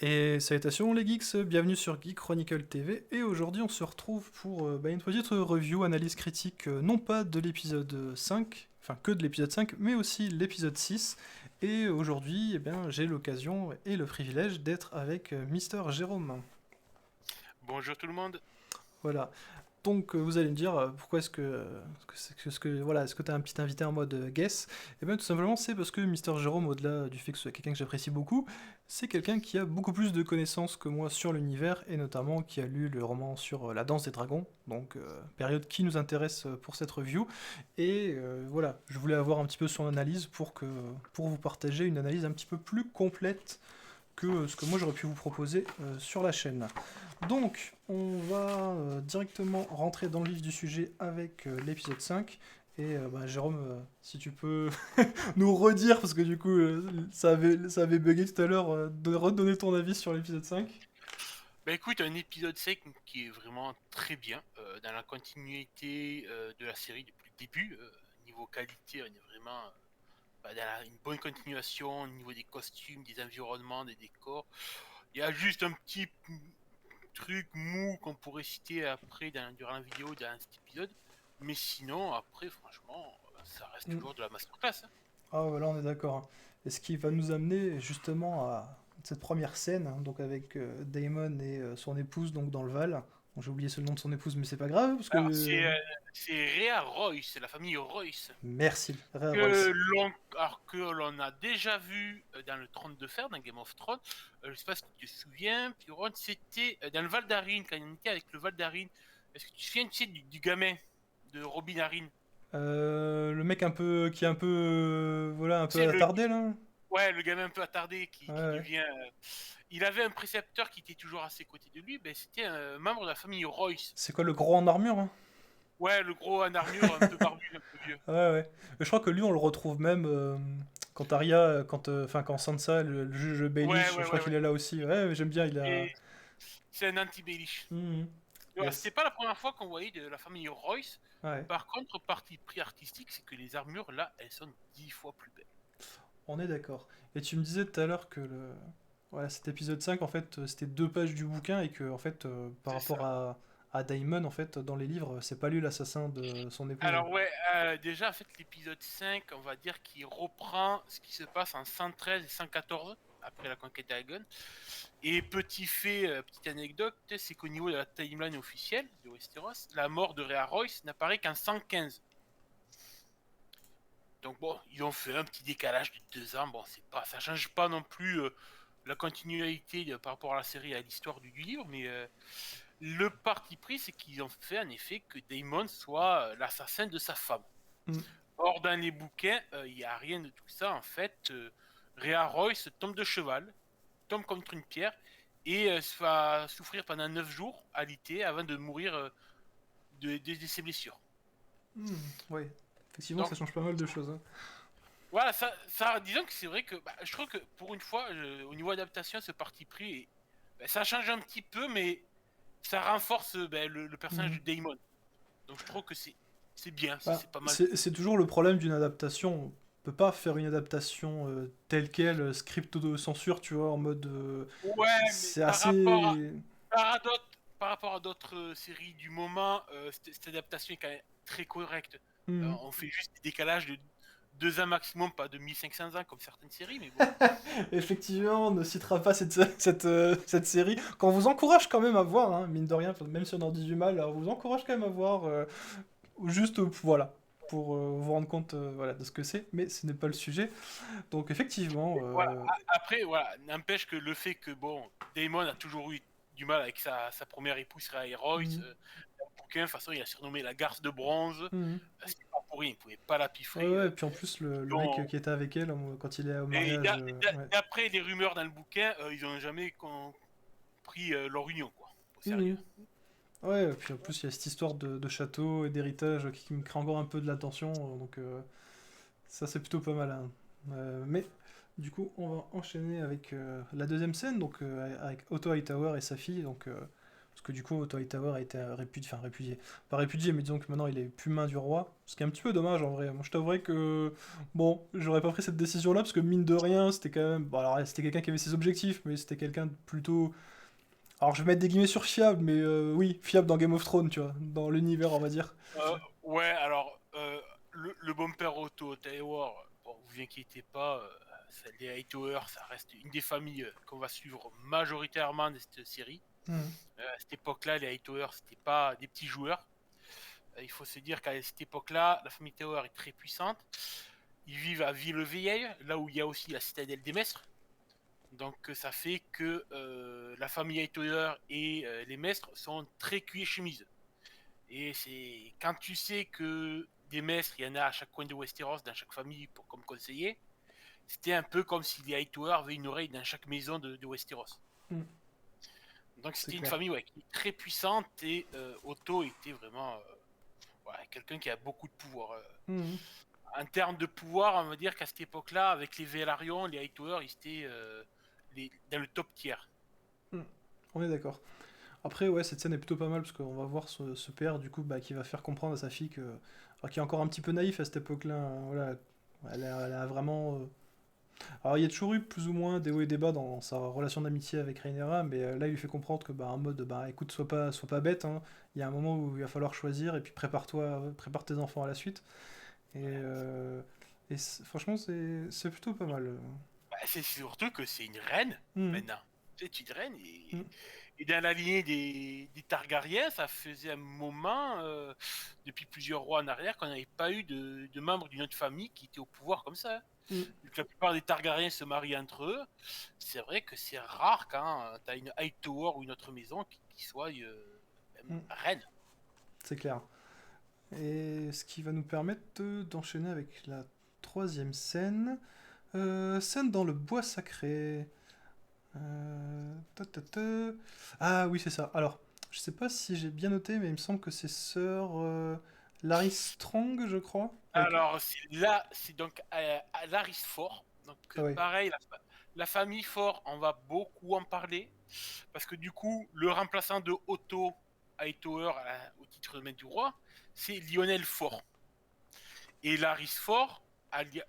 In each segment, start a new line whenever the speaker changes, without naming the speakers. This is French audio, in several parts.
Et salutations les geeks, bienvenue sur Geek Chronicle TV, et aujourd'hui on se retrouve pour une petite review, analyse critique, non pas de l'épisode 5, enfin que de l'épisode 5, mais aussi l'épisode 6, et aujourd'hui j'ai l'occasion et le privilège d'être avec Mister Jérôme.
Bonjour tout le monde.
Voilà. Donc vous allez me dire pourquoi est-ce que tu as un petit invité en mode guess. Et bien tout simplement c'est parce que Mister Jérôme, au-delà du fait que ce soit quelqu'un que j'apprécie beaucoup, c'est quelqu'un qui a beaucoup plus de connaissances que moi sur l'univers, et notamment qui a lu le roman sur la danse des dragons, donc période qui nous intéresse pour cette review. Et voilà, je voulais avoir un petit peu son analyse pour vous partager une analyse un petit peu plus complète que ce que moi j'aurais pu vous proposer sur la chaîne. Donc, on va directement rentrer dans le vif du sujet avec l'épisode 5. Et Jérôme, si tu peux nous redire, parce que du coup ça avait bugué tout à l'heure, de redonner ton avis sur l'épisode 5.
Bah écoute, un épisode 5 qui est vraiment très bien, dans la continuité de la série depuis le début. Niveau qualité, on est vraiment une bonne continuation au niveau des costumes, des environnements, des décors. Il y a juste un petit truc mou qu'on pourrait citer après durant la vidéo dans cet épisode. Mais sinon, après, franchement, ça reste
Mm.
toujours de la masterclass, hein.
Ah voilà, on est d'accord, hein. Et ce qui va nous amener justement à cette première scène, hein, donc avec Damon et son épouse donc dans le Val. Bon, j'ai oublié le nom de son épouse, mais c'est pas grave, parce que...
Alors, c'est Rhea Royce, la famille Royce.
Merci, Ray
que
Royce.
l'on alors que l'on a déjà vu dans le Trône de Fer, dans Game of Thrones. Je sais pas si tu te souviens, Piron, c'était dans le Val d'Arin, quand on était avec le Val d'Arin. Est-ce que tu te souviens, tu sais, du gamin de Robin Arin?
Le mec un peu qui est un peu voilà un peu
C'est le
attardé là.
Ouais, le gamin un peu attardé
Ouais,
qui
ouais.
devient. Il avait un précepteur qui était toujours à ses côtés de lui. Ben, c'était un membre de la famille Royce.
C'est quoi le gros en armure, hein?
Ouais, le gros en armure, un peu barbu, un peu vieux.
Ouais, ouais. Mais je crois que lui on le retrouve même quand Arya, quand Sansa, le juge
Ouais,
Baelish, je
ouais,
crois
ouais,
qu'il
ouais.
est là aussi. Ouais, mais j'aime bien, il a.
Et c'est un anti-Baelish.
Mhm.
Voilà, c'était
Yes.
pas la première fois qu'on voyait de la famille Royce.
Ouais.
Par contre, parti pris artistique, c'est que les armures, là, elles sont 10 fois plus belles.
On est d'accord. Et tu me disais tout à l'heure que voilà, cet épisode 5 en fait c'était 2 pages du bouquin, et que en fait par
C'est
rapport
ça.
à Daemon en fait dans les livres, c'est pas lui l'assassin de son épouse.
Alors ouais, déjà, en fait, l'épisode 5, on va dire qu'il reprend ce qui se passe en 113 et 114, après la conquête d'Aegon. Et petit fait, petite anecdote, c'est qu'au niveau de la timeline officielle de Westeros, la mort de Rhea Royce n'apparaît qu'en 115. Donc bon, ils ont fait un petit décalage de 2 ans. Bon, c'est pas, ça change pas non plus la continuité par rapport à la série et à l'histoire du livre, mais le parti pris, c'est qu'ils ont fait en effet que Daemon soit l'assassin de sa femme.
Mm.
Or, dans les bouquins, il n'y a rien de tout ça. En fait, Rhea Royce tombe de cheval, tombe contre une pierre, et va souffrir pendant 9 jours à l'ité avant de mourir de ses blessures.
Ouais. Effectivement, ça
Donc,
change pas mal de choses, hein.
voilà, disons que c'est vrai que je trouve que pour une fois, au niveau adaptation, ce parti pris, ça change un petit peu, mais ça renforce le personnage
Mm.
de Daemon. Donc je trouve que c'est bien,
Bah,
c'est pas mal.
c'est toujours le problème d'une adaptation. On peut pas faire une adaptation telle quelle, script de censure, tu vois, en mode.
Ouais, mais
C'est assez.
par rapport à d'autres séries du moment, cette adaptation est quand même très correcte.
Mhm.
On fait juste des décalages de 2 ans maximum, pas de 1500 ans comme certaines séries, mais bon.
Effectivement, on ne citera pas cette série, qu'on vous encourage quand même à voir, hein, mine de rien, même si on en dit du mal, on vous encourage quand même à voir, juste, voilà, pour vous rendre compte voilà, de ce que c'est, mais ce n'est pas le sujet. Donc effectivement,
Voilà. Après, voilà, n'empêche que le fait que, bon, Damon a toujours eu du mal avec sa première épouse, Rhea Royce.
mhm,
Dans le bouquin, de toute façon, il a surnommé la garce de bronze.
mhm.
C'était pas pour rien, il pouvait pas la
Ouais,
piffrer.
ouais, et puis en plus, le mec qui était avec elle, quand il est au
Et
mariage, ouais.
d'après les rumeurs dans le bouquin, ils n'ont jamais compris leur union, quoi. Au sérieux.
Mhm. Ouais, et puis en plus, il y a cette histoire de château et d'héritage qui me crée encore un peu de l'attention, donc ça c'est plutôt pas mal, hein. Mais du coup, on va enchaîner avec la deuxième scène, donc avec Otto Hightower et sa fille. Donc Parce que du coup, Otto Hightower a été répudié, enfin répudié. Pas répudié, mais disons que maintenant il est plus main du roi. Ce qui est un petit peu dommage en vrai. Moi je t'avouerais que, bon, j'aurais pas pris cette décision-là, parce que mine de rien, c'était quand même. Bon, alors c'était quelqu'un qui avait ses objectifs, mais c'était quelqu'un de plutôt. Alors je vais mettre des guillemets sur fiable, mais oui, fiable dans Game of Thrones, tu vois, dans l'univers, on va dire.
Ouais, alors, le bumper auto Tower, bon, vous inquiétez pas, les Hightower, ça reste une des familles qu'on va suivre majoritairement de cette série.
Mhm.
À cette époque-là, les Hightower, c'était pas des petits joueurs. Il faut se dire qu'à cette époque-là, la famille Tower est très puissante. Ils vivent à Villevieille, là où il y a aussi la citadelle des Maîtres. Donc ça fait que la famille Hightower et les Maîtres sont très cuits et chemises. Et c'est quand tu sais que des maîtres, il y en a à chaque coin de Westeros, dans chaque famille comme conseiller, c'était un peu comme si les Hightower avaient une oreille dans chaque maison de Westeros.
Mhm.
Donc
C'est
c'était une
clair.
famille qui est très puissante et Otto était vraiment quelqu'un qui a beaucoup de pouvoir.
Mhm.
En termes de pouvoir, on va dire qu'à cette époque-là, avec les Velaryon, les Hightower, ils étaient dans le top tiers.
Mhm. On est d'accord. Après, ouais, cette scène est plutôt pas mal parce qu'on va voir ce père du coup qui va faire comprendre à sa fille que, alors, qui est encore un petit peu naïf à cette époque-là, hein, voilà, elle a vraiment. Alors il y a toujours eu plus ou moins des hauts et des bas dans sa relation d'amitié avec Rhaenyra, mais là il lui fait comprendre que bah en mode bah écoute sois pas bête, hein, il y a un moment où il va falloir choisir et puis prépare-toi, prépare tes enfants à la suite. Et,
Voilà.
franchement c'est plutôt pas mal.
Bah, c'est surtout que c'est une reine
Mhm.
maintenant. C'est une reine
Mhm.
et dans la lignée des Targaryens, ça faisait un moment, depuis plusieurs rois en arrière, qu'on n'avait pas eu de membres d'une autre famille qui était au pouvoir comme ça.
Mhm.
Vu que la plupart des Targaryens se marient entre eux, c'est vrai que c'est rare quand tu as une Hightower ou une autre maison qui soit
Mhm.
reine.
C'est clair. Et ce qui va nous permettre d'enchaîner avec la troisième scène. Scène dans le bois sacré. Ta, ta, ta. Ah oui, c'est ça. Alors, je sais pas si j'ai bien noté, mais il me semble que c'est sœur Larry Strong, je crois. Avec...
Alors, là, c'est donc à Larys Fort. Donc,
Ah ouais.
pareil, la famille Fort, on va beaucoup en parler. Parce que du coup, le remplaçant de Otto Hightower au titre de maître du roi, c'est Lionel Fort. Et Larys Fort,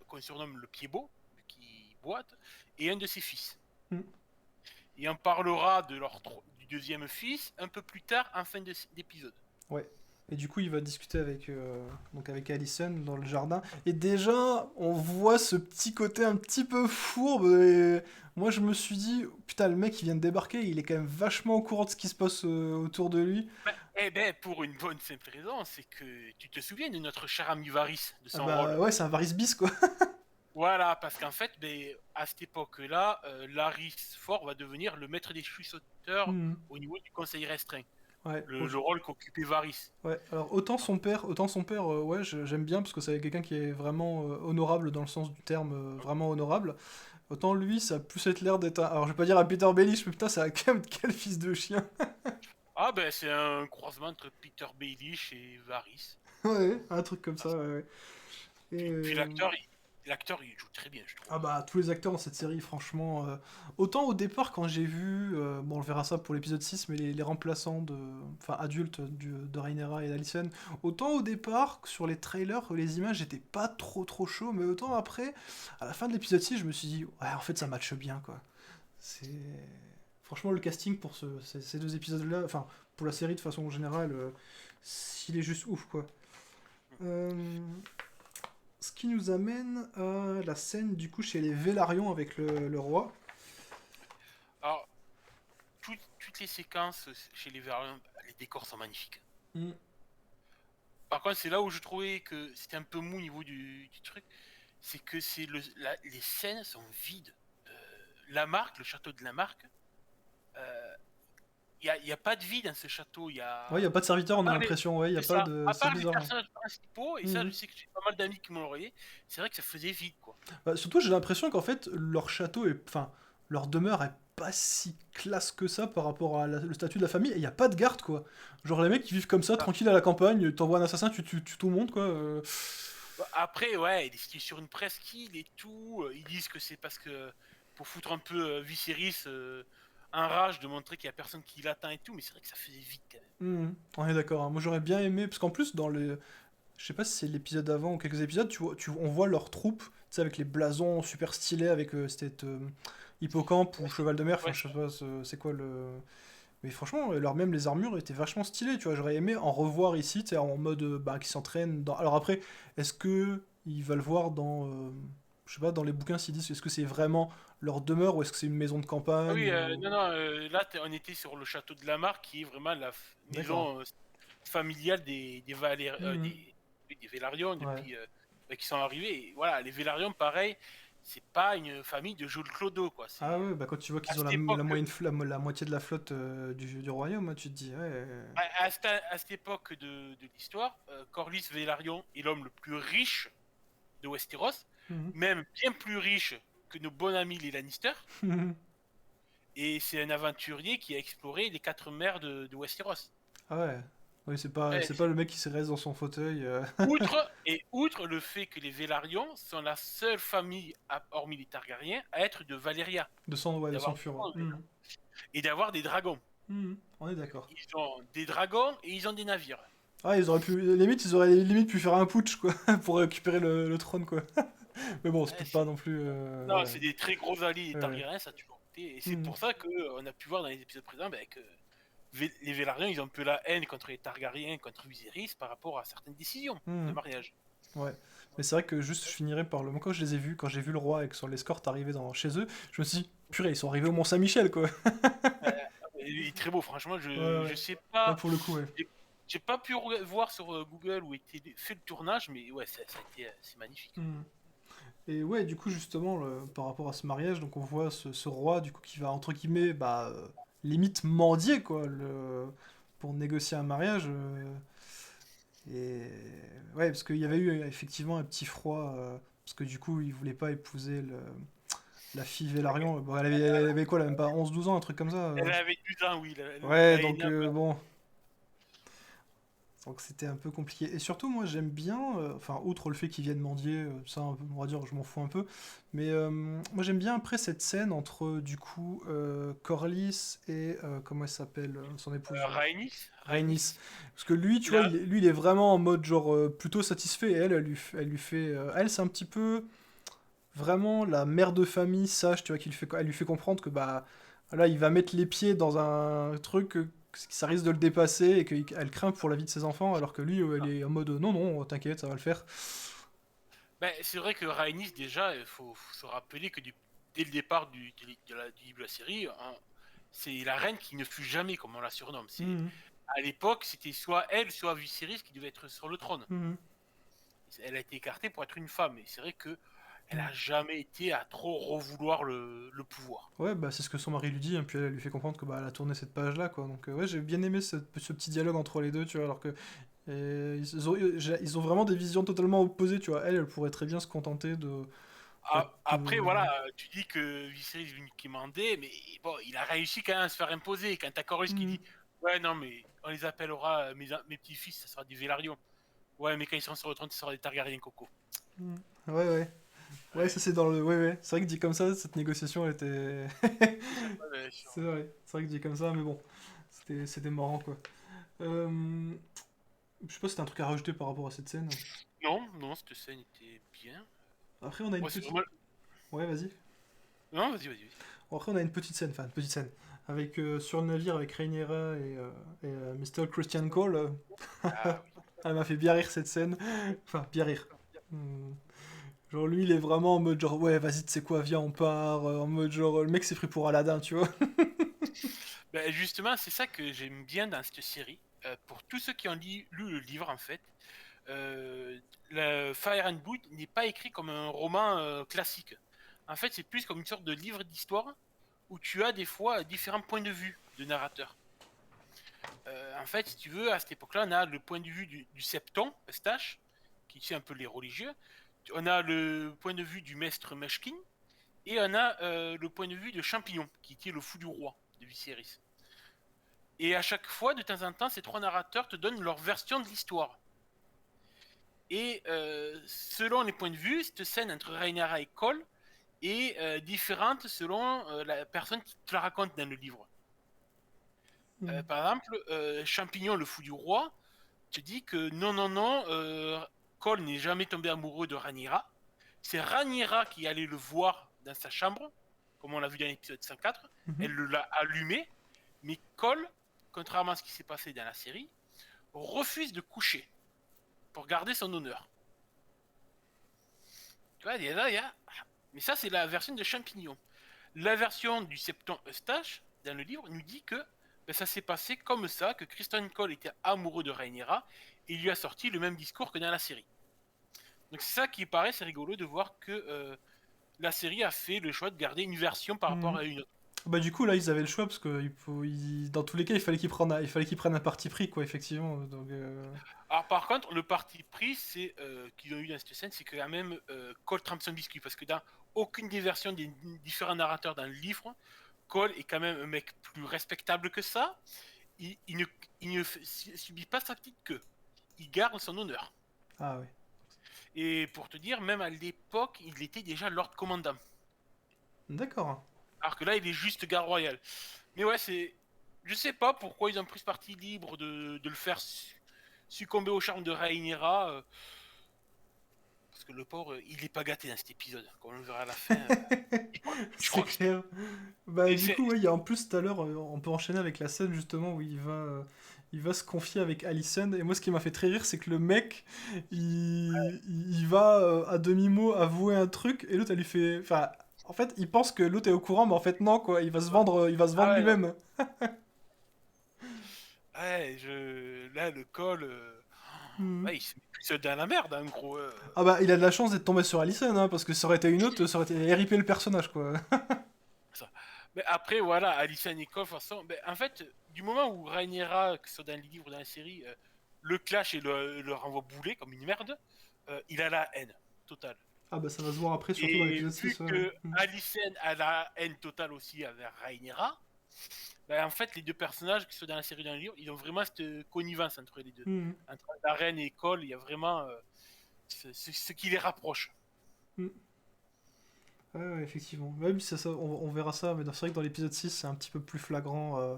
qu'on surnomme le Pied-Beau, qui boite, est un de ses fils.
Hmm,
Et on parlera du deuxième fils un peu plus tard en fin d'épisode.
ouais. Et du coup, il va discuter avec Allison dans le jardin. Et déjà, on voit ce petit côté un petit peu fourbe. Et moi, je me suis dit, putain, le mec, il vient de débarquer, il est quand même vachement au courant de ce qui se passe autour de lui.
Eh ben, pour une bonne simple raison, c'est que tu te souviens de notre cher ami Varys, de
Ah
son
bah
rôle.
ouais, c'est un Varys bis, quoi.
Voilà, parce qu'en fait, ben, à cette époque-là, Larys Fort va devenir le maître des chuchoteurs
Hmm,
au niveau du conseil restreint.
ouais.
Le rôle qu'occupait Varys.
Ouais, alors autant son père, ouais, j'aime bien parce que c'est quelqu'un qui est vraiment honorable dans le sens du terme, vraiment honorable. Autant lui, ça a plus être l'air d'être alors je vais pas dire un Peter Baelish, mais putain, c'est quand même quel fils de chien.
Ah ben, c'est un croisement entre Peter Baelish et Varys.
Ouais, un truc comme ça, ouais, ouais. Et,
Puis l'acteur, il joue très bien, je trouve.
ah bah, tous les acteurs dans cette série, franchement. Autant au départ, quand j'ai vu, bon, on verra ça pour l'épisode 6 mais les remplaçants enfin, adultes de Rhaenyra et d'Alicent, autant au départ, sur les trailers, les images étaient pas trop chaud, mais autant après, à la fin de l'épisode 6 je me suis dit, ouais, en fait, ça matche bien, quoi. C'est. Franchement, le casting pour ces deux épisodes-là, enfin, pour la série de façon générale, il est juste ouf, quoi. Euh, Ce qui nous amène à la scène du coup chez les Vélarions avec le roi.
Alors, toutes les séquences chez les Verlins, les décors sont magnifiques.
Mm.
Par contre, c'est là où je trouvais que c'était un peu mou au niveau du truc. C'est que les scènes sont vides. La marque, le château de la marque, il y a pas de vie dans ce château. Il y
Ouais, y
a
a pas de serviteur, on a
part les,
l'impression, ouais, y a
c'est
pas
ça.
de.
À
C'est
part les
bizarre. Hein.
personnages principaux, et ça, je
Mhm.
sais que j'ai pas mal d'amis qui m'ont envoyé. C'est vrai que ça faisait vide, quoi.
Bah, surtout, j'ai l'impression qu'en fait, leur château est. Enfin, leur demeure est pas si classe que ça par rapport à le statut de la famille, et y a pas de garde, quoi. Genre, les mecs qui vivent comme ça,
Ah.
tranquille à la campagne, t'envoies un assassin, tu tues tout le monde, quoi.
Bah, après, ouais, il est sur une presqu'île et tout. Ils disent que c'est parce que pour foutre un peu Viserys en rage de montrer qu'il y a personne qui l'attend et tout, mais c'est vrai que ça faisait vite quand même.
On est d'accord, hein. Moi j'aurais bien aimé, parce qu'en plus dans le, je sais pas si c'est l'épisode avant ou quelques épisodes, on voit leur troupe, tu sais, avec les blasons super stylés, avec c'était hippocampe ou
Ouais,
cheval de mer, enfin
ouais,
je sais pas c'est quoi le... Mais franchement, même les armures étaient vachement stylées, tu vois, j'aurais aimé en revoir ici, tu sais, en mode bah, qui s'entraînent dans... Alors après, est-ce que il va le voir dans... je sais pas, dans les bouquins s'ils disent, est-ce que c'est vraiment leur demeure ou est-ce que c'est une maison de
ah oui,
campagne ou...
non, non, là on était sur le château de la Marque, qui est vraiment la
D'accord.
maison familiale
Mhm.
des Vélarions
Ouais.
depuis qui sont arrivés. Et voilà, les Vélarions, pareil, c'est pas une famille de Jules Clodo, quoi.
Ah
C'est
ouais, bah quand tu vois
à
qu'ils ont
cette
la,
époque,
moyenne, la moitié de la flotte du royaume, hein, tu te dis, ouais.
à cette époque de l'histoire, Corlys Velaryon est l'homme le plus riche de Westeros,
Mhm.
même bien plus riche que nos bons amis les Lannister. Et c'est un aventurier qui a exploré les 4 mers de Westeros.
Ah ouais. Oui,
Ouais,
c'est pas le mec qui se reste dans son fauteuil.
outre le fait que les Vélarions sont la seule famille, hormis les Targaryens, à être de Valyria,
De sang, ouais, de sang
d'avoir
pur. Ouais. Mhm.
et d'avoir des dragons.
Mhm. On est d'accord.
Ils ont des dragons et ils ont des navires.
Ah, ils auraient pu, limite, ils auraient limite pu faire un putsch, quoi, pour récupérer le trône, quoi. Mais bon, c'est
Ouais,
peut-être pas non plus.
non,
Ouais.
c'est des très gros alliés des
Ouais.
Targaryens, ça a toujours été. Et c'est
Mhm.
pour ça qu'on a pu voir dans les épisodes présents que les Vélarions, ils ont un peu la haine contre les Targaryens, contre Viserys par rapport à certaines décisions de
Mhm.
mariage.
Ouais. Mais c'est vrai que juste, je finirais par le. Moi, quand je les ai vus, quand j'ai vu le roi et que sur l'escorte arriver chez eux, je me suis dit, purée, ils sont arrivés au Mont-Saint-Michel, quoi.
Euh, il est très beau, franchement.
Ouais,
Je
ouais.
sais
Là,
pas.
pour le coup, ouais.
J'ai j'ai pas pu voir sur Google où était fait le tournage, mais ouais, ça a été, c'est magnifique.
Mhm. Et ouais, du coup, justement, par rapport à ce mariage, donc on voit ce roi, du coup, qui va, entre guillemets, bah, limite mendier, quoi, pour négocier un mariage. Et ouais, parce qu'il y avait eu effectivement un petit froid, parce que du coup, il voulait pas épouser la fille Vélarion. Bon, elle avait quoi, elle même pas 11 12 ans, un truc comme ça.
Elle avait 12 ans, oui,
Ouais,
la
donc
Hénin,
bon, donc c'était un peu compliqué. Et surtout, moi, j'aime bien, enfin, outre le fait qu'ils viennent mendier, ça, on va dire, je m'en fous un peu. Mais moi, j'aime bien après cette scène entre, du coup, Corlys et, comment elle s'appelle, son épouse, Rhaenys.
Rhaenys,
Parce que lui, tu
qui
vois,
là,
lui, il est vraiment en mode, genre, plutôt satisfait. Et elle lui fait. Elle, c'est un petit peu vraiment la mère de famille sage, tu vois, elle lui fait comprendre que, bah, là, il va mettre les pieds dans un truc, ça risque de le dépasser et qu'elle craint pour la vie de ses enfants, alors que lui, elle est en mode, non, non, t'inquiète, ça va le faire.
ben, c'est vrai que Rhaenys, déjà, faut se rappeler que dès le départ du livre de la série, hein, c'est la reine qui ne fut jamais, comme on la surnomme.
Mhm,
À l'époque, c'était soit elle, soit Viserys qui devait être sur le trône.
mhm,
Elle a été écartée pour être une femme, et c'est vrai que elle
mhm.
a jamais été à trop revouloir le pouvoir.
Ouais, bah, c'est ce que son mari lui dit, hein, puis elle lui fait comprendre que, bah, elle a tourné cette page-là, quoi. Donc, ouais, j'ai bien aimé ce petit dialogue entre les deux, tu vois, alors que ils ont vraiment des visions totalement opposées, tu vois. Elle pourrait très bien se contenter de. Bah,
Après, voilà, tu dis que Viserys est venu quémander, mais bon, il a réussi quand même à se faire imposer. Quand t'as Corlys qui
Mhm.
dit, ouais, non, mais on les appellera, mes petits-fils, ça sera des Vélarions. Ouais, mais quand ils seront sur le trône, ça sera des Targaryens Coco.
Mhm. Ouais, ouais. Ouais,
Ouais,
ça c'est dans le. Ouais, ouais. C'est vrai que dit comme ça, cette négociation elle était.
déjà pas sur...
C'est vrai. C'est vrai que dit comme ça, mais bon. C'était marrant, quoi. Je sais pas si t'as un truc à rajouter par rapport à cette scène.
Non, non, cette scène était bien.
Après, on a une
Ouais, c'est
petite.
vraiment...
Ouais, vas-y.
Non, vas-y.
Après, on a une petite scène, enfin, une petite scène. Avec, sur le navire avec Rhaenyra et Mr. Christian Cole.
Ah oui.
Elle m'a fait bien rire cette scène. Enfin, bien rire. Hmm. Genre, lui, il est vraiment en mode genre, ouais, vas-y, tu sais quoi, viens, on part. En mode genre, le mec s'est pris pour Aladdin, tu vois.
Ben, justement, c'est ça que j'aime bien dans cette série. Pour tous ceux qui ont lu le livre, en fait, le Fire and Blood n'est pas écrit comme un roman classique. En fait, c'est plus comme une sorte de livre d'histoire où tu as des fois différents points de vue de narrateurs. En fait, si tu veux, à cette époque-là, on a le point de vue du septon, Eustache, qui tient un peu les religieux. On a le point de vue du maître Meshkin. Et on a le point de vue de Champignon, qui était le fou du roi de Viserys. Et à chaque fois, de temps en temps, ces trois narrateurs te donnent leur version de l'histoire. Et selon les points de vue, cette scène entre Rhaenyra et Cole est différente selon la personne qui te la raconte dans le livre. Par exemple, Champignon, le fou du roi, te dit que non, Cole n'est jamais tombé amoureux de Rhaenyra. C'est Rhaenyra qui allait le voir dans sa chambre, comme on l'a vu dans l'épisode 104.
Mhm.
Elle l'a allumé, mais Cole, contrairement à ce qui s'est passé dans la série, refuse de coucher pour garder son honneur. Tu vois, mais ça, c'est la version de Champignon. La version du Septon Eustache, dans le livre, nous dit que ça s'est passé comme ça, que Kristen Cole était amoureux de Rhaenyra, et il lui a sorti le même discours que dans la série. Donc c'est ça qui paraît, c'est rigolo de voir que la série a fait le choix de garder une version par rapport
Mhm.
à une autre.
Bah du coup là ils avaient le choix parce que dans tous les cas il fallait qu'ils prennent un parti pris quoi effectivement donc
Alors par contre, le parti pris c'est qu'ils ont eu dans cette scène, c'est que quand même Cole trempe son biscuit, parce que dans aucune des versions des différents narrateurs dans le livre, Cole est quand même un mec plus respectable que ça. Il ne subit pas sa petite queue. Il garde son honneur.
ah ouais.
Et pour te dire, même à l'époque, il était déjà Lord Commandant.
D'accord.
Alors que là, il est juste garde royal. Mais ouais, c'est. Je sais pas pourquoi ils ont pris ce parti libre de le faire succomber au charme de Rhaenyra. Parce que le pauvre, il est pas gâté dans cet épisode. Comme on le verra à la fin. Je
C'est
crois que.
clair. Bah
Et
du coup ouais il y a en plus tout à l'heure on peut enchaîner avec la scène justement où il va se confier avec Alicent et moi ce qui m'a fait très rire c'est que le mec il va à demi-mot avouer un truc et l'autre elle lui fait enfin en fait il pense que l'autre est au courant mais en fait non quoi il va se vendre
Ah ouais, non.
lui-même.
Ouais, là, le col.
Mhm.
Ouais, il se met tout seul dans la merde, en gros.
Ah bah il a de la chance d'être tombé sur Alicent hein, parce que ça aurait été une autre ça aurait été RIP le personnage quoi.
Ça. Mais après, voilà, Alicia Nicole, de toute façon, en fait, du moment où Rhaenyra, que ce soit dans les livres ou dans la série, le clash et le renvoie bouler comme une merde, il a la haine totale.
Ah bah ça va se voir après surtout dans
Et
l'épisode
vu
6 ouais.
que
Mhm.
Alicent a la haine totale aussi avec Rhaenyra, en fait, les deux personnages qui sont dans la série et dans le livre, ils ont vraiment cette connivence entre les deux.
Mhm.
Entre la reine et Cole, il y a vraiment ce qui les rapproche.
Mhm. Ouais, ouais, effectivement. Même si on verra ça, mais c'est vrai que dans l'épisode 6, c'est un petit peu plus flagrant.